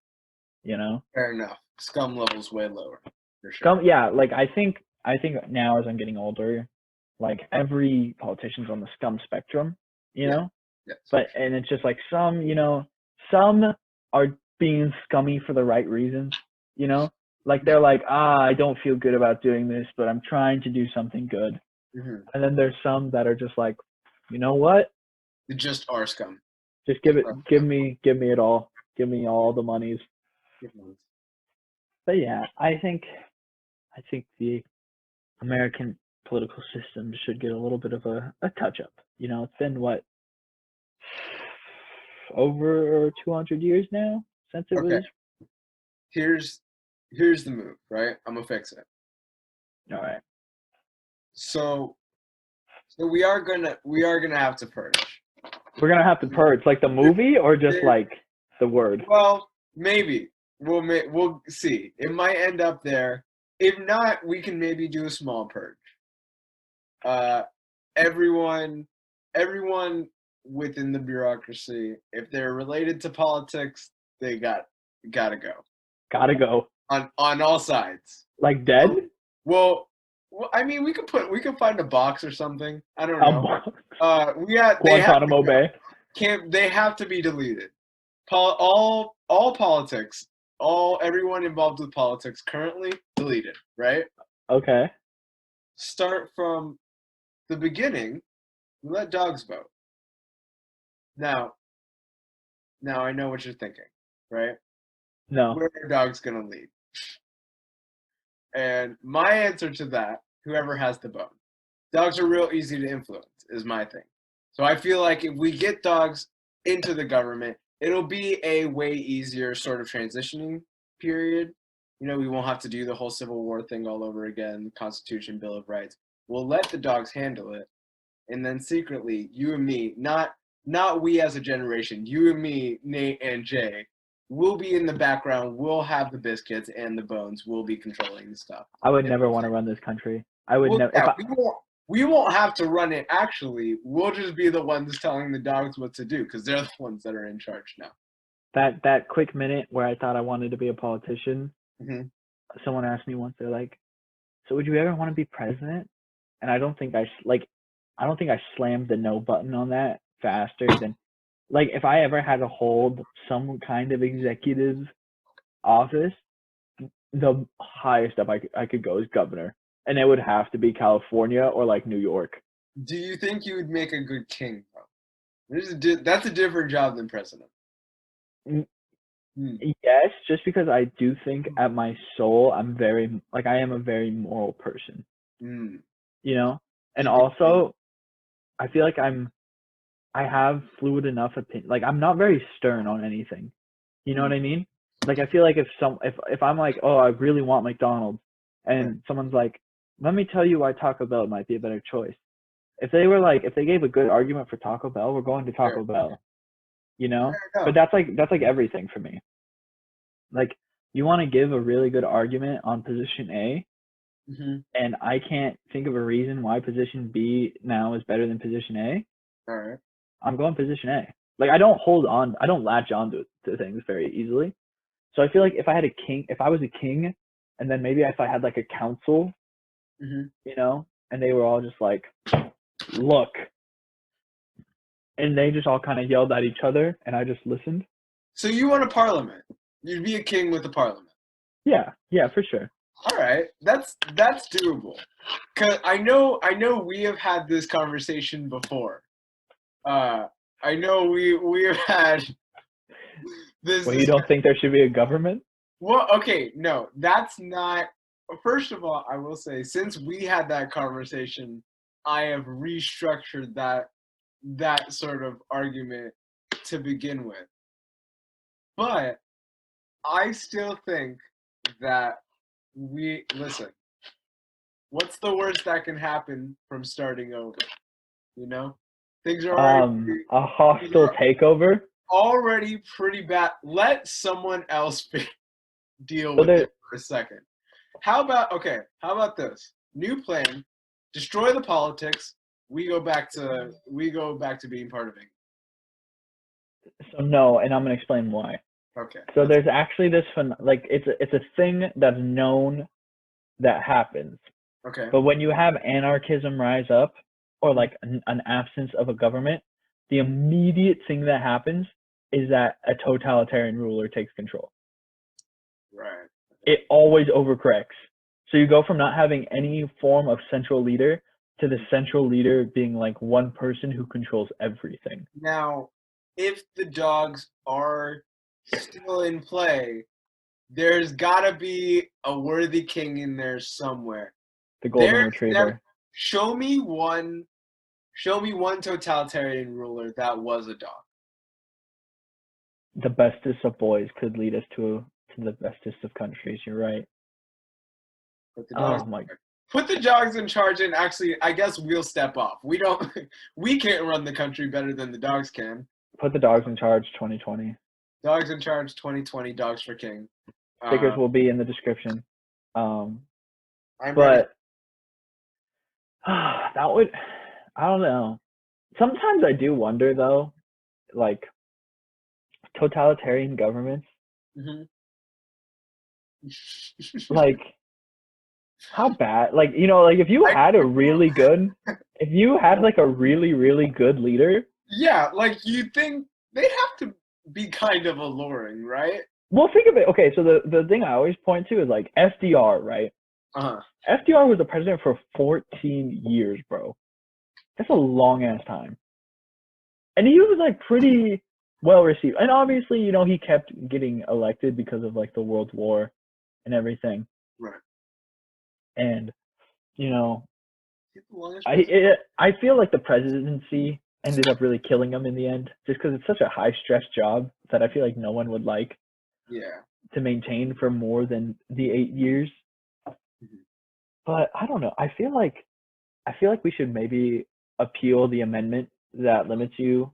Fair enough. Scum level's way lower, for sure. Scum, yeah. Like I think now as I'm getting older, like every politician's on the scum spectrum. Yes, But and it's just like some are being scummy for the right reasons. Like they're like, I don't feel good about doing this, but I'm trying to do something good. Mm-hmm. And then there's some that are just like, you know what? They just are scum. Just give me it all. Give me all the monies. But yeah, I think the American political system should get a little bit of a touch up. It's been what, over 200 years now since it was. Here's the move, right? I'm gonna fix it. All right. So we are gonna have to purge. We're gonna have to purge, like the movie, or just like the word? Well, maybe we'll see. It might end up there. If not, we can maybe do a small purge. Everyone within the bureaucracy, if they're related to politics, they gotta go. Gotta go. On all sides. Like dead? Well, I mean, we could find a box or something. I don't know. Guantanamo Bay. They have to be deleted. All politics, everyone involved with politics currently deleted, right? Okay. Start from the beginning. Let dogs vote. Now I know what you're thinking, right? No. Where are dogs gonna lead? And my answer to that, whoever has the bone, dogs are real easy to influence, is my thing. So I feel like if we get dogs into the government, it'll be a way easier sort of transitioning period. We won't have to do the whole Civil War thing all over again, Constitution, Bill of Rights. We'll let the dogs handle it. And then secretly, you and me, not we as a generation, you and me, Nate and Jay, we'll be in the background. We'll have the biscuits and the bones. We'll be controlling the stuff. I would never want to run this country. I would never. Yeah, we won't have to run it, actually. We'll just be the ones telling the dogs what to do because they're the ones that are in charge now. That quick minute where I thought I wanted to be a politician, mm-hmm. Someone asked me once, they're like, so would you ever want to be president? And I don't think I slammed the no button on that faster than, like, if I ever had to hold some kind of executive office, the highest up I could go is governor. And it would have to be California or like New York. Do you think you would make a good king, bro? That's a different job than president. Yes, just because I do think at my soul, I am a very moral person. And also I feel like I have fluid enough opinion. Like, I'm not very stern on anything. You know what I mean? Like, I feel like if I'm like, oh, I really want McDonald's, and someone's like, let me tell you why Taco Bell might be a better choice. If they gave a good argument for Taco Bell, we're going to Taco Bell. But that's like everything for me. Like, you want to give a really good argument on position A, and I can't think of a reason why position B now is better than position A. All right. I'm going position A. Like, I don't latch on to things very easily. So I feel like if I was a king, and then maybe if I had like a council, and they were all just like, look, and they just all kind of yelled at each other, and I just listened. So you want a parliament? You'd be a king with a parliament. Yeah, for sure. All right, that's doable. Cause I know we have had this conversation before. I know we have had this Well, you don't think there should be a government? Well, okay, no, that's not. First of all, I will say since we had that conversation, I have restructured that sort of argument to begin with. But I still think that we listen. What's the worst that can happen from starting over? You know, things are already A things hostile are takeover. already pretty bad. Let someone else deal So with there, it for a second. How about this? New plan. Destroy the politics. We go back to being part of England. so no, and I'm gonna explain why. Okay. So there's actually this like it's a thing that's known that happens. Okay. But when you have anarchism rise up, or like an absence of a government, the immediate thing that happens is that a totalitarian ruler takes control. Right. It always overcorrects. So you go from not having any form of central leader to the central leader being like one person who controls everything. Now, if the dogs are still in play, there's gotta be a worthy king in there somewhere. The golden There's never retriever. show me one totalitarian ruler that was a dog. The bestest of boys could lead us to the bestest of countries. You're right. Put the dogs Oh my. put the dogs in charge, and actually I guess we'll step off. We don't we can't run the country better than the dogs can. Put the dogs in charge 2020. Dogs in charge 2020, dogs for king. Stickers will be in the description. Um, I'm ready. but that would, I don't know. Sometimes I do wonder though, like totalitarian governments, Mhm. like how bad, like like if you I, had a really good, if you had like a really really good leader. yeah, like you think they'd have to be kind of alluring, right? Well, think of it. Okay, so the thing I always point to is like FDR, right? Uh-huh. FDR was the president for 14 years, bro. That's a long ass time. And he was like pretty well received. And obviously, he kept getting elected because of like the World War and everything. Right. And you know, He's the longest I president. I feel like the presidency ended up really killing him in the end, just because it's such a high stress job that I feel like no one would like Yeah. to maintain for more than the 8 years. Mhm. But I don't know. I feel like we should maybe appeal the amendment that limits you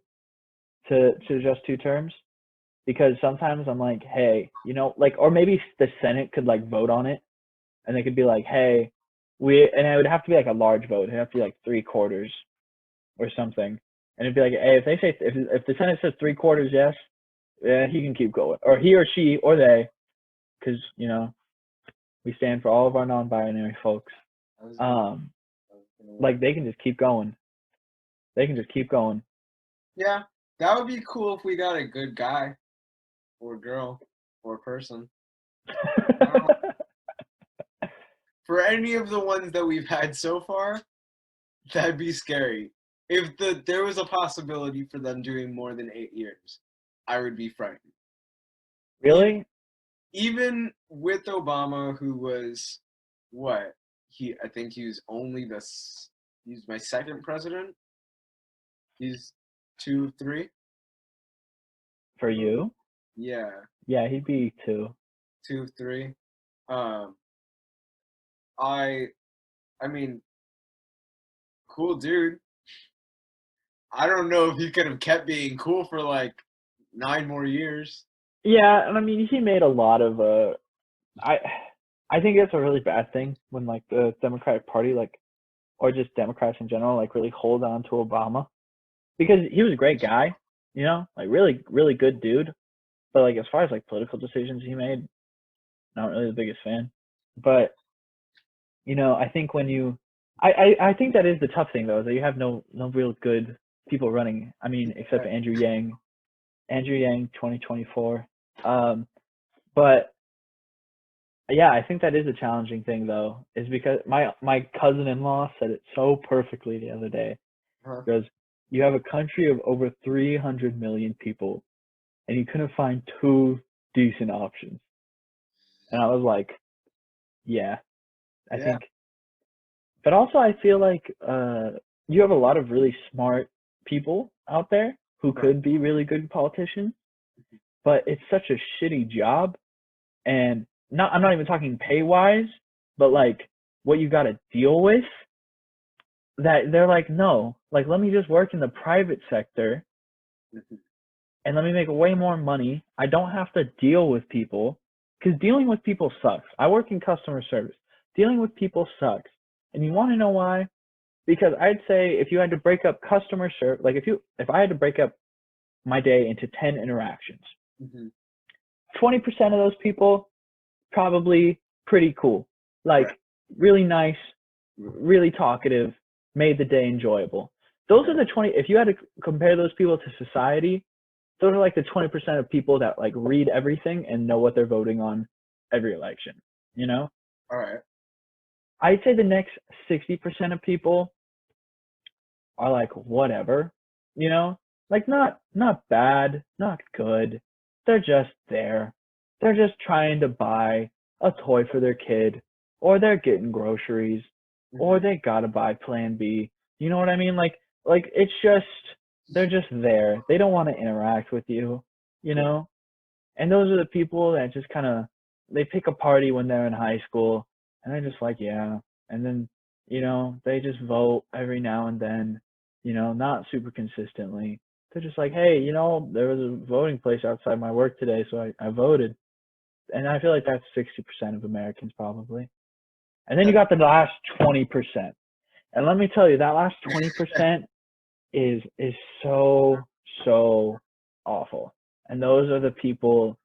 to just 2 terms, because sometimes I'm like, hey, like, or maybe the Senate could like vote on it, and they could be like, hey, and it would have to be like a large vote. It'd have to be like 3/4 or something, and it'd be like, hey, if they say if the Senate says 3/4 yes, yeah, he can keep going, or he or she or they, because we stand for all of our non-binary folks. I was gonna, Um, I was gonna like they can just keep going. They can just keep going. Yeah, that would be cool if we got a good guy or girl or person. Now, for any of the ones that we've had so far, that'd be scary. If there was a possibility for them doing more than 8 years, I would be frightened. Even Really? even with Obama, who was what I think he was only he's my second president. He's 2, 3. For you? Yeah, Yeah, he'd be 2. 2, 3. Um, I I mean, cool dude. I don't know if he could have kept being cool for like 9 more years. Yeah, and I mean he made a lot of I I think it's a really bad thing when like the Democratic Party, like, or just Democrats in general, like really hold on to Obama, because he was a great guy, like really really good dude, but like as far as like political decisions he made, not really the biggest fan. But I think when I think that is the tough thing though, is that you have no real good people running. I mean, except Andrew Yang 2024. But Yeah, I think that is a challenging thing though, is because my cousin-in-law said it so perfectly the other day. Huh? He goes, "You have a country of over 300 million people, and you couldn't find two decent options." And I was like, "Yeah, I Yeah. think." But also, I feel like you have a lot of really smart people out there who Huh. could be really good politicians, but it's such a shitty job, and not I'm not even talking pay wise, but like what you got to deal with, that they're like, no, like let me just work in the private sector Mhm. and let me make way more money. I don't have to deal with people, because dealing with people sucks. I work in customer service. Dealing with people sucks. And you want to know why? Because I'd say if you had to break up customer service, like if I had to break up my day into 10 interactions, Mhm. 20% of those people probably pretty cool. Right. Like really nice, really talkative, made the day enjoyable. Those Okay. are the 20, if you had to compare those people to society, those are like the 20% of people that like read everything and know what they're voting on every election, you know? All right. I'd say the next 60% of people are like whatever, you know? Like not bad, not good. They're just there. They're just trying to buy a toy for their kid, or they're getting groceries, or Mhm. they gotta buy plan B. You know what I mean? Like it's just they're just there. They don't want to interact with you, you Cool. know? And those are the people that just kind of they pick a party when they're in high school, and they're just like, yeah. And then, they just vote every now and then, not super consistently. They're just like, hey, there was a voting place outside my work today, so I voted. And I feel like that's 60% of Americans probably. And then you That- got the last 20%. And let me tell you, that last 20% is so, so awful. And those are the people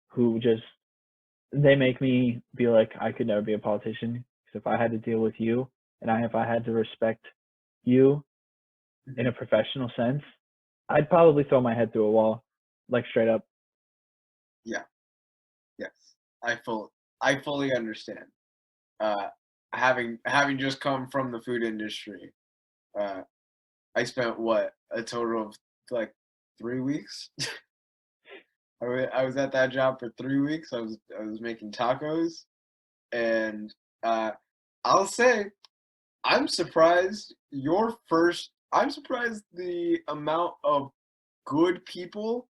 who just they make me be like I could never be a politician, because if I had to deal with you, and if I had to respect you in Mhm. a professional sense, I'd probably throw my head through a wall, like straight up. Yeah. Yes. I full. I fully understand. Uh, having just come from the food industry, uh, I spent what a total of like 3 weeks. I was at that job for 3 weeks. I was making tacos, and uh, I'll say I'm surprised I'm surprised the amount of good people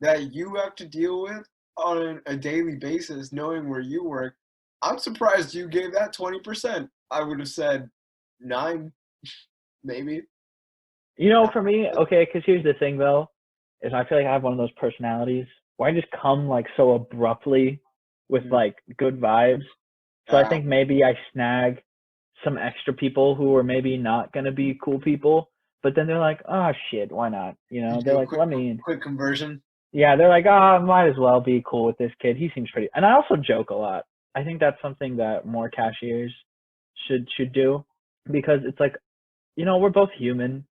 that you have to deal with on a daily basis, knowing where you work. I'm surprised you gave that 20%. I would have said nine, maybe. For me, okay, because here's the thing though, is I feel like I have one of those personalities where I just come like so abruptly with Mhm. like good vibes. So I think maybe I snag some extra people who are maybe not gonna be cool people, but then they're like, oh shit, why not? You They're do a like, quick let me in. quick conversion. Yeah, they're like, might as well be cool with this kid. He seems pretty. And I also joke a lot. I think that's something that more cashiers should do, because it's like, we're both human.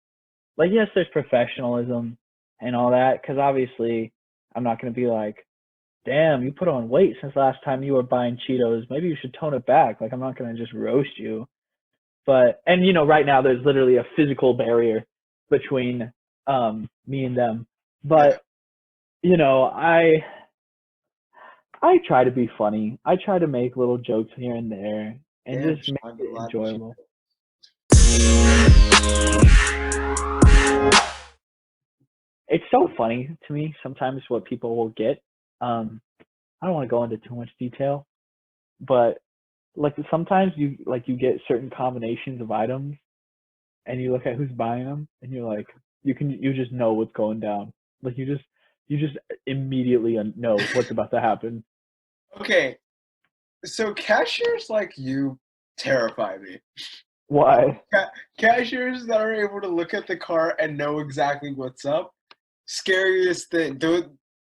Like, yes, there's professionalism and all that, because obviously I'm not going to be like, damn, you put on weight since last time you were buying Cheetos. Maybe you should tone it back. Like, I'm not going to just roast you. But, and right now there's literally a physical barrier between me and them. Yeah. But, I try to be funny. I try to make little jokes here and there and Damn, just make Sean, it glad that you. enjoyable. It's so funny to me sometimes what people will get. I don't want to go into too much detail, but like sometimes you get certain combinations of items, and you look at who's buying them, and you're like, you just know what's going down. Like you just immediately know what's about to happen. Okay, so cashiers like you terrify me. Why? Cashiers that are able to look at the cart and know exactly what's up. Scariest thing.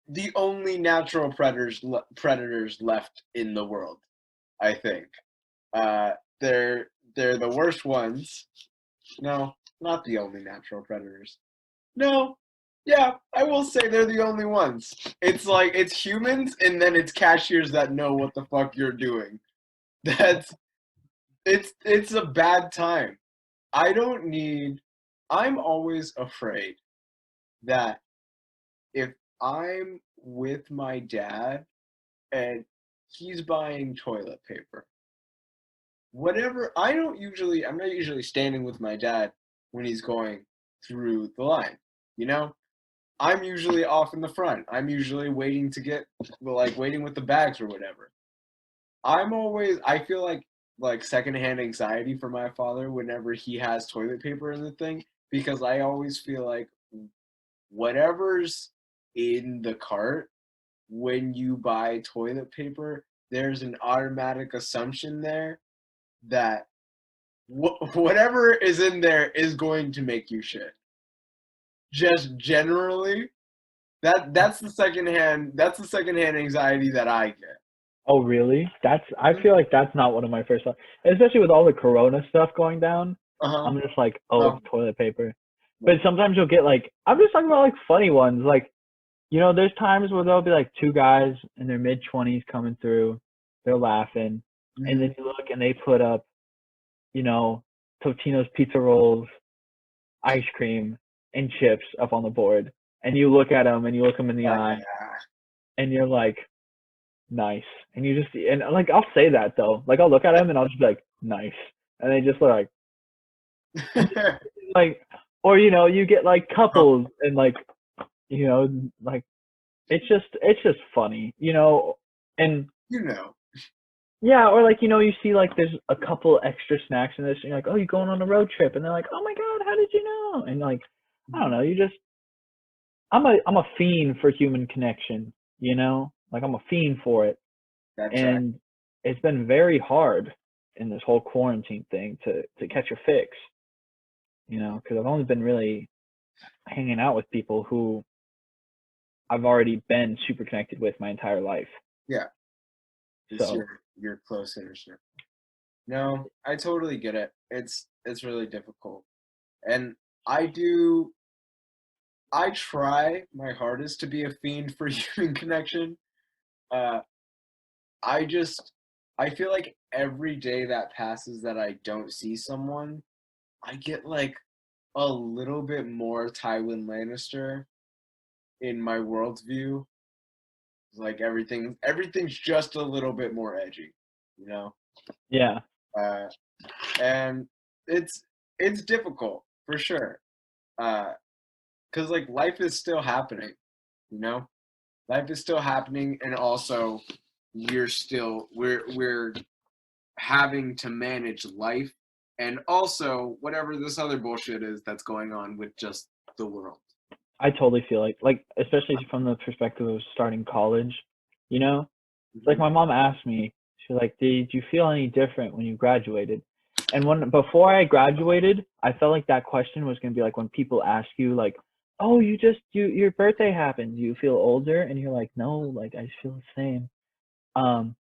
The only natural predators left in the world, I think. Uh, they're the worst ones. No, not the only natural predators. No, Yeah, I will say they're the only ones. It's like it's humans and then it's cashiers that know what the fuck you're doing. That's it's a bad time. I don't need I'm always afraid that if I'm with my dad and he's buying toilet paper, whatever I'm not usually standing with my dad when he's going through the line, you know? I'm usually off in the front. I'm usually waiting to get like waiting with the bags or whatever. I feel like secondhand anxiety for my father whenever he has toilet paper in the thing because I always feel like whatever's in the cart when you buy toilet paper, there's an automatic assumption there that whatever is in there is going to make you shit. Just generally, that's the secondhand anxiety that I get. Oh, really? I Mhm. feel like that's not one of my first thoughts, especially with all the Corona stuff going down. Uh-huh. I'm just like, oh, it's Oh, toilet paper. But right. sometimes you'll get like, I'm just talking about like funny ones. Like, there's times where there'll be like two guys in their mid 20s coming through, they're laughing, and Mhm. then you look and they put up, you know, Totino's pizza rolls, ice cream, and chips up on the board, and you look at them and you look them in the Like, eye, and you're like, nice. And you just and like I'll say that though. Like I'll look at him and I'll just be like, nice. And they just look yeah. like or you get like Oh, couples and like you know, like it's just funny. And you know. yeah, or like you see like there's a couple extra snacks in this and you're like, oh, you're going on a road trip and they're like, oh my god, how did you know? And like I don't know, I'm a fiend for human connection. Like I'm a fiend for it. That's right. And it's been very hard in this whole quarantine thing to catch your fix, because I've only been really hanging out with people who I've already been super connected with my entire life. Yeah. Just So your close inner circle. No, I totally get it. It's really difficult. And I do I try my hardest to be a fiend for human connection. Uh I just I feel like every day that passes that I don't see someone, I get like a little bit more Tywin Lannister in my worldview. Like everything's just a little bit more edgy, you know? yeah, Uh and it's it's difficult for sure. Cuz like life is still happening, you know? Life is still happening and also we're having to manage life and also whatever this other bullshit is that's going on with just the world. I totally feel like especially from the perspective of starting college. Like Mhm. my mom asked me, she's like, "Did you feel any different when you graduated?" And when before I graduated, I felt like that question was gonna be like when people ask you like, "Oh, your birthday happened. Do you feel older?" And you're like, "No, like I feel the same." Um,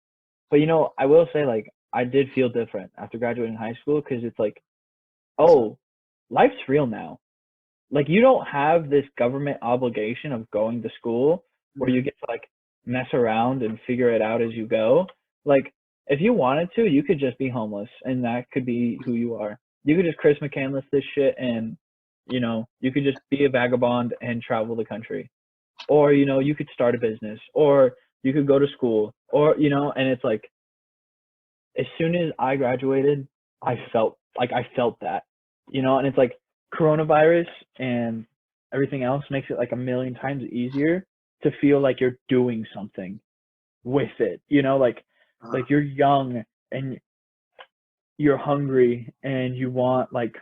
but I will say like I did feel different after graduating high school because it's like, So, oh, life's real now. Like you don't have this government obligation of going to school where you mhm. get to like mess around and figure it out as you go. Like if you wanted to, you could just be homeless and that could be who you are. You could just Chris McCandless this shit and you could just be a vagabond and travel the country. Or you could start a business or you could go to school or and it's like as soon as I graduated, I felt that, and it's like coronavirus and everything else makes it like a million times easier to feel like you're doing something with it, like Uh, you're young and you're hungry and you want like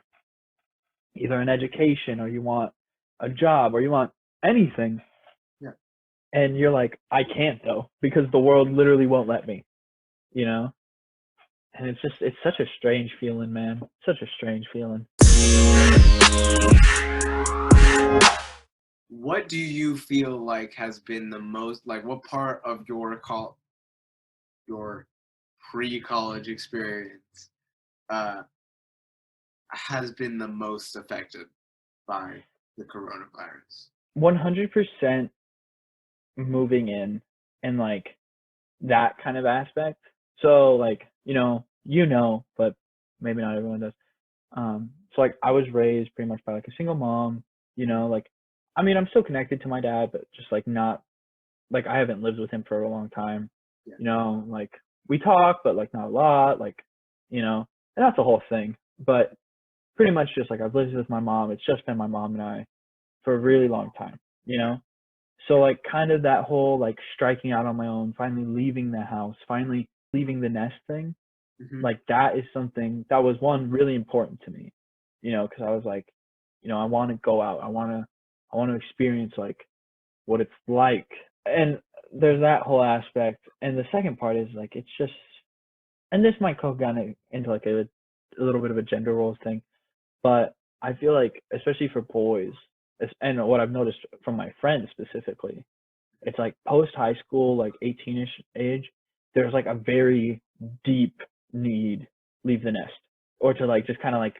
either an education or you want a job or you want anything yeah. and you're like I can't though because the world literally won't let me. And it's such a strange feeling, man. Such a strange feeling. What do you feel like has been the most like what part of your pre-college experience uh has been the most affected by the coronavirus? 100% moving in and like that kind of aspect. So like, but maybe not everyone does. So like I was raised pretty much by like a single mom, like I mean I'm still connected to my dad, but just like not like I haven't lived with him for a long time. Yeah. Like we talk, but like not a lot, like, and that's the whole thing. But pretty much just like I've lived with my mom. It's just been my mom and I for a really long time, you know? So like kind of that whole like striking out on my own, finally leaving the house, finally leaving the nest thing, Hmm. like that is something that was one really important to me, because I was like, I want to go out. I want to experience like what it's like. And there's that whole aspect. And the second part is like it's just and this might go down into like a little bit of a gender roles thing, but I feel like especially for boys, and what I've noticed from my friends specifically, it's like post high school, like 18ish age, there's like a very deep need leave the nest or to like just kind of like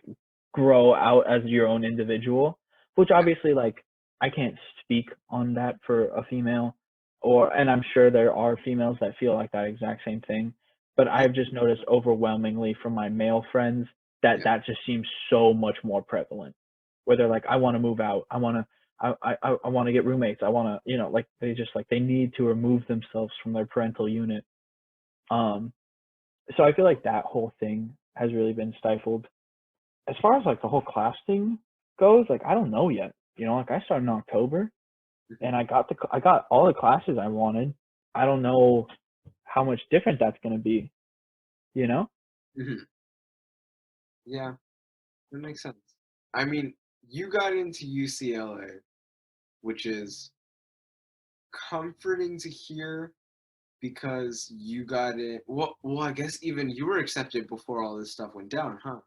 grow out as your own individual, which Yeah. obviously like I can't speak on that for a female and I'm sure there are females that feel like that exact same thing, but Yeah. I've just noticed overwhelmingly from my male friends that Yeah. that just seems so much more prevalent where they're like I want to move out, I want to get roommates. I want to, like they just like they need to remove themselves from their parental unit. Um, so I feel like that whole thing has really been stifled. As far as like the whole class thing goes, like I don't know yet. Like I started in October Hmm. and I got all the classes I wanted. I don't know how much different that's going to be, you know? Hmm. Yeah, that makes sense. I mean, you got into UCLA, which is comforting to hear because you got it. Well, I guess even you were accepted before all this stuff went down, huh?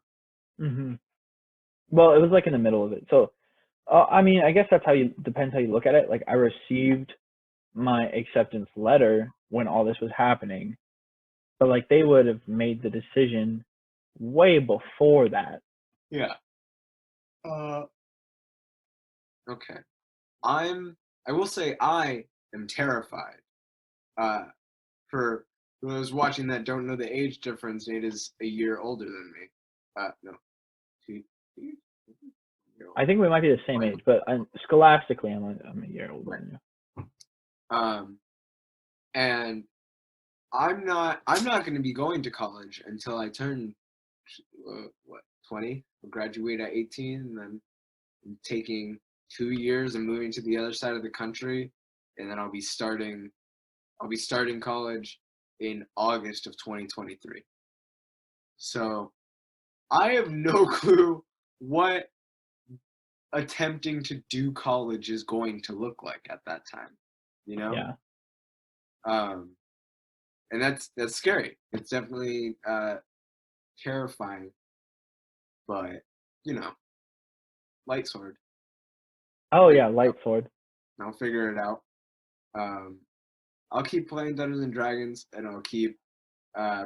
hmm Well, it was like in the middle of it. So, I mean, I guess that's depends how you look at it. Like I received my acceptance letter when all this was happening, but like they would have made the decision way before that. Yeah. Uh, okay. I'm. I will say I am terrified. Uh, for those watching that don't know the age difference, Nate is a year older than me. No, 2 years. Year I older. think we might be the same age, but scholastically, I'm a year older Right. than Um, and I'm not going to be going to college until I turn what 20. I'll graduate at 18, and then I'm taking 2 years and moving to the other side of the country, and then I'll be starting college in August of 2023. So I have no clue what attempting to do college is going to look like at that time, you you. know? Yeah. Um, and that's scary. It's definitely terrifying, but you know, light sword. Oh Figure yeah, it light out. sword. I'll figure it out. Um, I'll keep playing Dungeons and Dragons, and I'll keep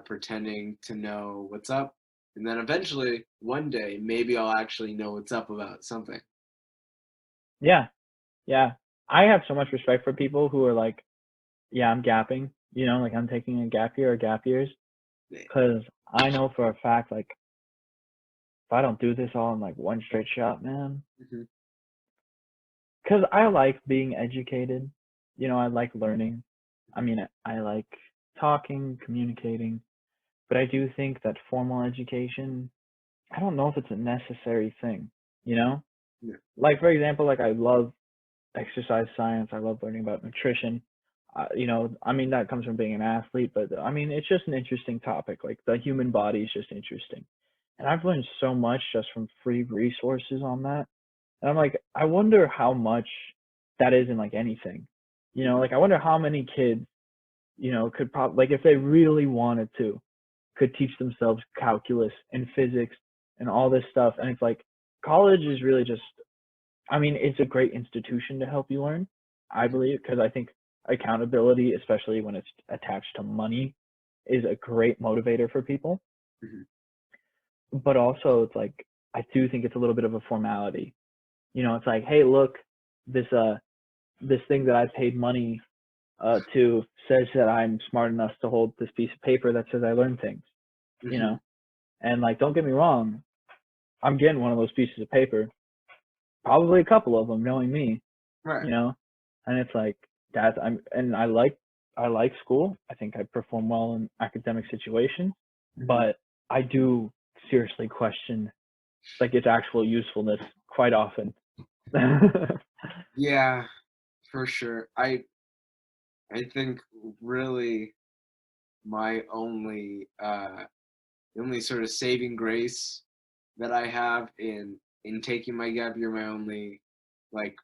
pretending to know what's up. And then eventually, one day, maybe I'll actually know what's up about something. Yeah, yeah. I have so much respect for people who are like, yeah, I'm gapping. Like I'm taking a gap year or gap years, because I know for a fact, like if I don't do this all in like one straight shot, man, Mhm. because I like being educated. I like learning. I mean, I like talking, communicating, but I do think that formal education, I don't know if it's a necessary thing, you know? Yeah. Like, for example, like I love exercise science, I love learning about nutrition. I mean, that comes from being an athlete, but I mean, it's just an interesting topic. Like, the human body is just interesting. And I've learned so much just from free resources on that. And I'm like, I wonder how much that is in like anything. Mhm. Like I wonder how many kids, could probably like if they really wanted to, could teach themselves calculus and physics and all this stuff. And it's like college is really just I mean, it's a great institution to help you learn, I Mhm. believe, because I think accountability, especially when it's attached to money, is a great motivator for people. Mhm. But also it's like I do think it's a little bit of a formality. It's like, hey, look, this this thing that I paid money to says that I'm smart enough to hold this piece of paper that says I learned things, you Hmm. know? And like, don't get me wrong, I'm getting one of those pieces of paper, probably a couple of them, knowing me, Right. you know? And it's like and I like school. I think I perform well in academic situations, Hmm. but I do seriously question like its actual usefulness quite often. Yeah, for sure. I think really my the only sort of saving grace that I have in taking my gap year, my only like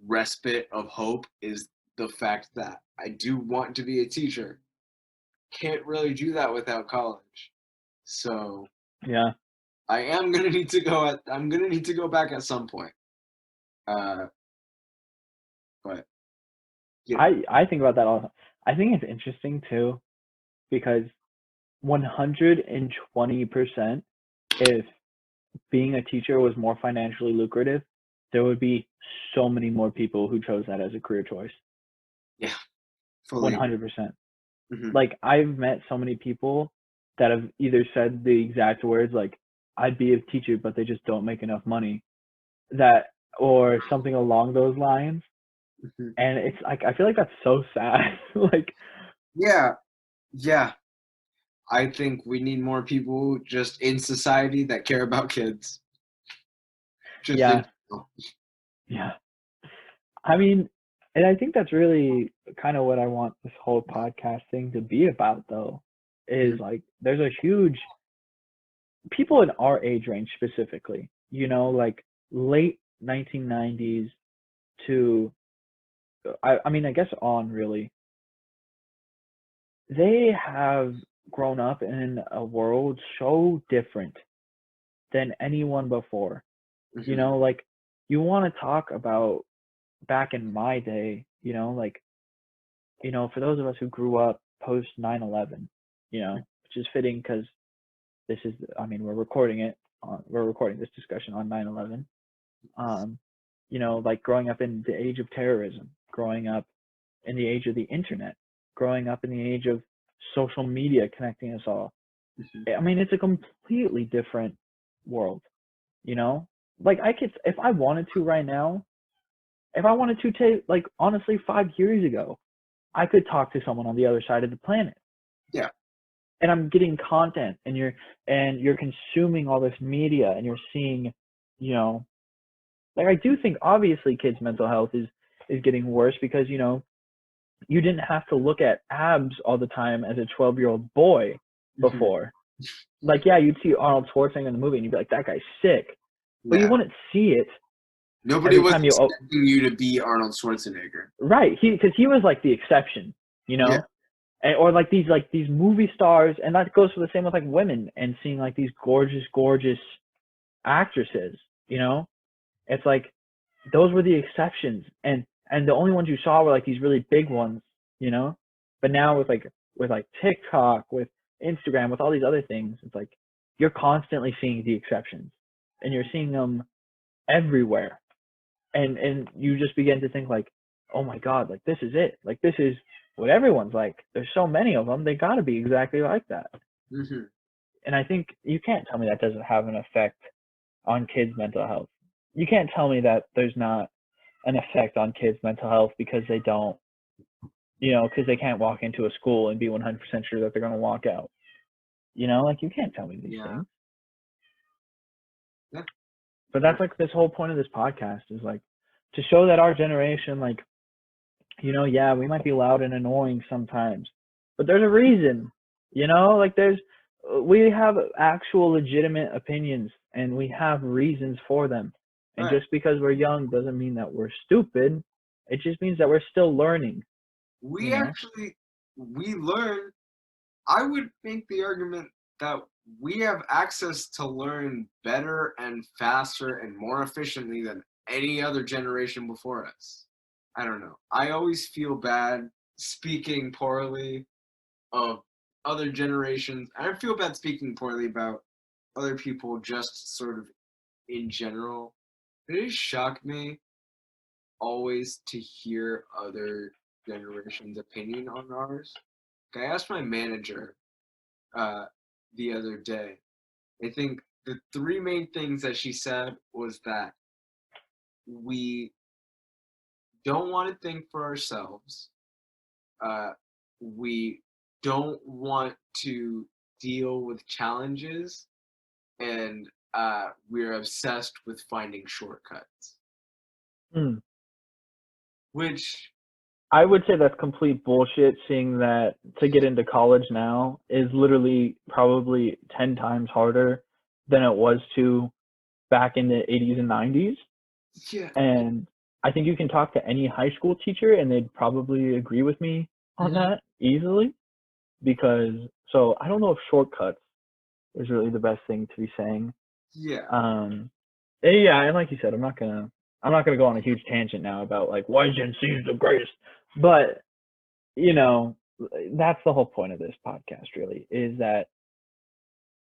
respite of hope is the fact that I do want to be a teacher. Can't really do that without college. So Yeah. I am gonna need to go at I'm gonna need to go back at some point. Uh but you know. I think about that all the time. I think it's interesting too because 120% if being a teacher was more financially lucrative, there would be so many more people who chose that as a career choice. Yeah, fully agree. 100%. Hmm. Like I've met so many people that have either said the exact words like I'd be a teacher but they just don't make enough money that or something along those lines, Hmm. and it's like I feel like that's so sad. Like Yeah, yeah. I think we need more people just in society that care about kids. Just in yeah, general. yeah. I mean, and I think that's really kind of what I want this whole podcast thing to be about, though, is Mhm. like there's a huge people in our age range specifically, like late 1990s to, I mean, I guess on really, they have grown up in a world so different than anyone before. Mhm. Like you want to talk about back in my day, like for those of us who grew up post 9/11, which is fitting because this is, I mean, we're recording this discussion on 9/11. Um, like growing up in the age of terrorism, growing up in the age of the internet, growing up in the age of social media connecting us all. Mhm. I mean, it's a completely different world, you know? Like I could, if I wanted to right now, if I wanted to take, like honestly, 5 years ago, I could talk to someone on the other side of the planet. Yeah. And I'm getting content and you're consuming all this media and you're seeing, you know, like I do think obviously kids' mental health is getting worse because, you didn't have to look at abs all the time as a 12-year-old boy Mhm. before. Like, yeah, you'd see Arnold Schwarzenegger in the movie and you'd be like, that guy's sick. But you Yeah. wouldn't see it Nobody every was time expecting you to be Arnold Schwarzenegger. right. Because he was like the exception, you Yeah. know? Or like these movie stars, and that goes for the same with like women and seeing like these gorgeous actresses. It's like those were the exceptions, and the only ones you saw were like these really big ones. But now with like TikTok, with Instagram, with all these other things, it's like you're constantly seeing the exceptions, and you're seeing them everywhere, and you just begin to think like, oh my god, like this is it, like this is what everyone's like. There's so many of them, they got to be exactly like that. Mhm. And I think you can't tell me that doesn't have an effect on kids' mental health. You can't tell me that there's not an effect on kids' mental health because they don't, because they can't walk into a school and be 100% sure that they're going to walk out. Like you can't tell me these Yeah. things. Yeah. But For that's like this whole point of this podcast is like to show that our generation, like, yeah, we might be loud and annoying sometimes, but there's a reason, like we have actual legitimate opinions and we have reasons for them. And right. just because we're young doesn't mean that we're stupid. It just means that we're still learning, you We know? actually we learn. I would make the argument that we have access to learn better and faster and more efficiently than any other generation before us. I don't know. I always feel bad speaking poorly of other generations. I feel bad speaking poorly about other people just sort of in general. It just shocked me always to hear other generations' opinion on ours. I asked my manager the other day. I think the three main things that she said was that we don't want to think for ourselves. We don't want to deal with challenges, and we're obsessed with finding shortcuts. Hmm. Which, I would say that's complete bullshit, seeing that to get into college now is literally probably 10 times harder than it was to back in the 80s and 90s. yeah, And I think you can talk to any high school teacher and they'd probably agree with me on mhm, that easily. Because, so I don't know if shortcuts is really the best thing to be saying. yeah, Yeah, and like you said, I'm not gonna go on a huge tangent now about like why Gen Z is the greatest. But you know, that's the whole point of this podcast really, is that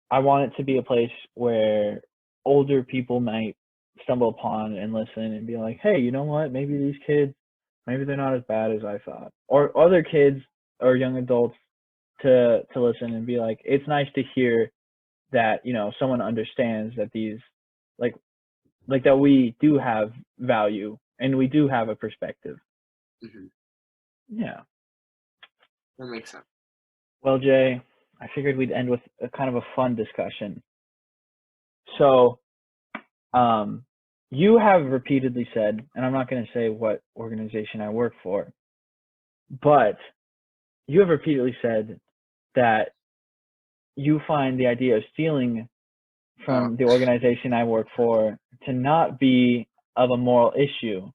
I want it to be a place where older people might stumble upon and listen and be like, hey, you know what? Maybe these kids, maybe they're not as bad as I thought. Or other kids or young adults to listen and be like, it's nice to hear that, someone understands that these like that we do have value and we do have a perspective. mhm, Yeah. that makes sense. Well, Jay, I figured we'd end with a kind of a fun discussion. So, um, you have repeatedly said, and I'm not going to say what organization I work for, but you have repeatedly said that you find the idea of stealing Oh, from the organization I work for to not be of a moral issue,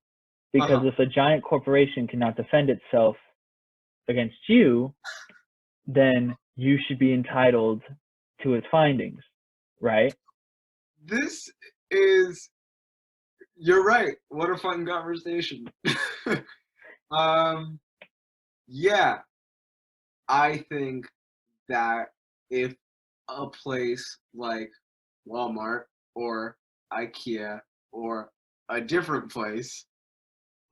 because uh-huh. if a giant corporation cannot defend itself against you, then you should be entitled to its findings, right? This is, you're right. What a fun conversation. um, yeah, I think that if a place like Walmart or IKEA or a different place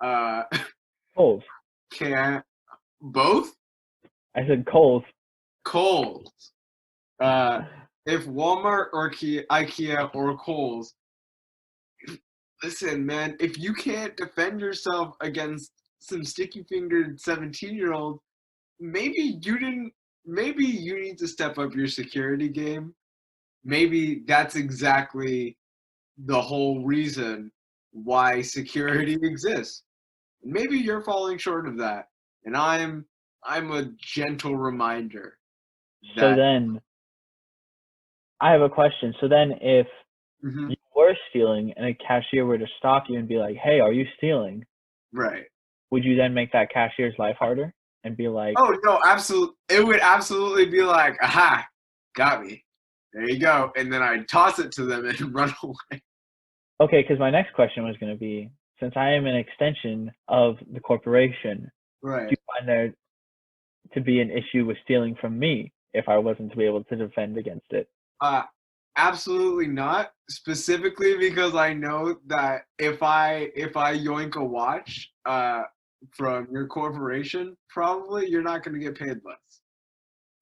uh Kohl's. can both I said Kohl's. Kohl's. Uh if Walmart or IKEA or Kohl's, listen, man, if you can't defend yourself against some sticky-fingered 17-year-old, maybe you didn't maybe you need to step up your security game. Maybe that's exactly the whole reason why security exists. Maybe you're falling short of that, and I'm a gentle reminder So that then I have a question. So then if mhm, you were stealing and a cashier were to stop you and be like, hey, are you stealing? right. Would you then make that cashier's life harder and be like, Oh no, absolutely. It would absolutely be like, aha, got me. There you go, and then I'd toss it to them and run away. okay, because my next question was going to be, since I am an extension of the corporation, do you Right. find there to be an issue with stealing from me if I wasn't to be able to defend against it? Uh, Absolutely not. Specifically because I know that if I yoink a watch from your corporation, probably you're not going to get paid less.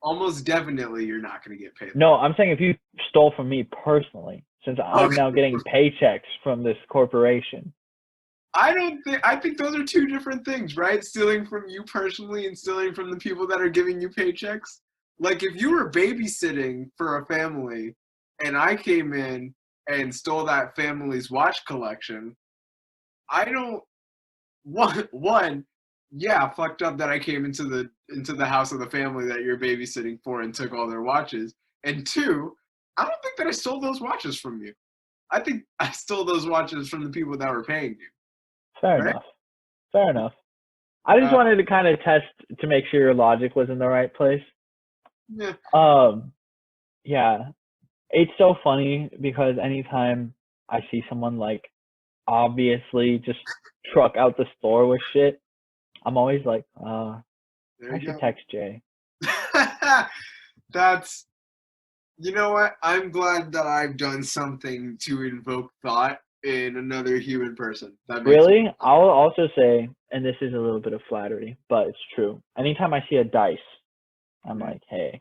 Almost definitely, you're not going to get paid No, I'm saying if you stole from me personally, since less. I'm now Okay. getting paychecks from this corporation. I don't think I think those are two different things, right? Stealing from you personally and stealing from the people that are giving you paychecks. Like if you were babysitting for a family and I came in and stole that family's watch collection, I don't one, yeah, fucked up that I came into the house of the family that you're babysitting for and took all their watches. And two, I don't think that I stole those watches from you. I think I stole those watches from the people that were paying you, Fair right? enough. Fair enough. I just Uh, wanted to kind of test to make sure your logic was in the right place. yeah. Um, yeah, it's so funny because anytime I see someone like obviously just truck out the store with shit, I'm always like, There I you should go. text Jay. That's, you know what? I'm glad that I've done something to invoke thought in another human person. That makes Really? I'll also say, and this is a little bit of flattery, but it's true. Anytime I see a dice, I'm Mm. like, hey,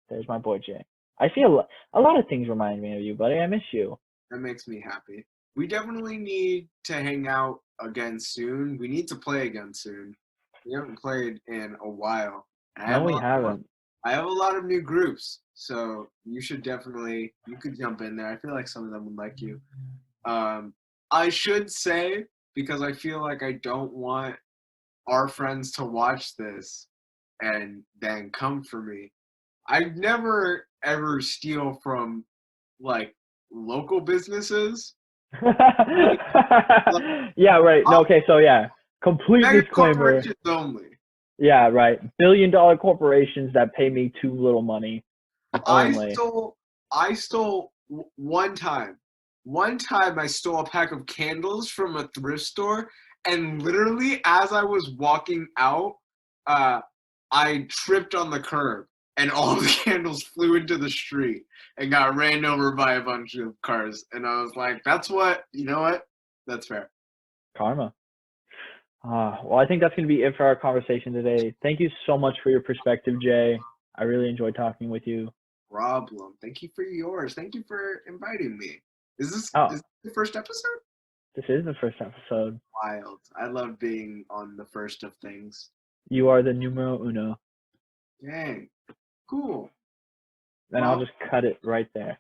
there's my boy Jay. I see a lot of things remind me of you, buddy. I miss you. That makes me happy. We definitely need to hang out again soon. We need to play again soon. We haven't played in a while. I No, have a we lot of, haven't. I have a lot of new groups, so you should definitely you could jump in there. I feel like some of them would like you. Um, I should say because I feel like I don't want our friends to watch this and then come for me. I never ever steal from like local businesses. Like, Yeah, right. No, I'll- okay, so yeah, complete mega disclaimer. corporations only. Yeah, right. $1 billion corporations that pay me too little money I only. stole. I stole one time. One time, I stole a pack of candles from a thrift store, and literally, as I was walking out, uh, I tripped on the curb, and all the candles flew into the street and got ran over by a bunch of cars. And I was like, "That's what you know. What? That's fair." Karma. Well, I think that's going to be it for our conversation today. Thank you so much for your perspective, Jay. I really enjoyed talking with you. Problem. Thank you for yours. Thank you for inviting me. Is Oh, this the first episode? this is the first episode. Wild. I love being on the first of things. You are the numero uno. Dang. Cool. And I'll Well, just cut it right there.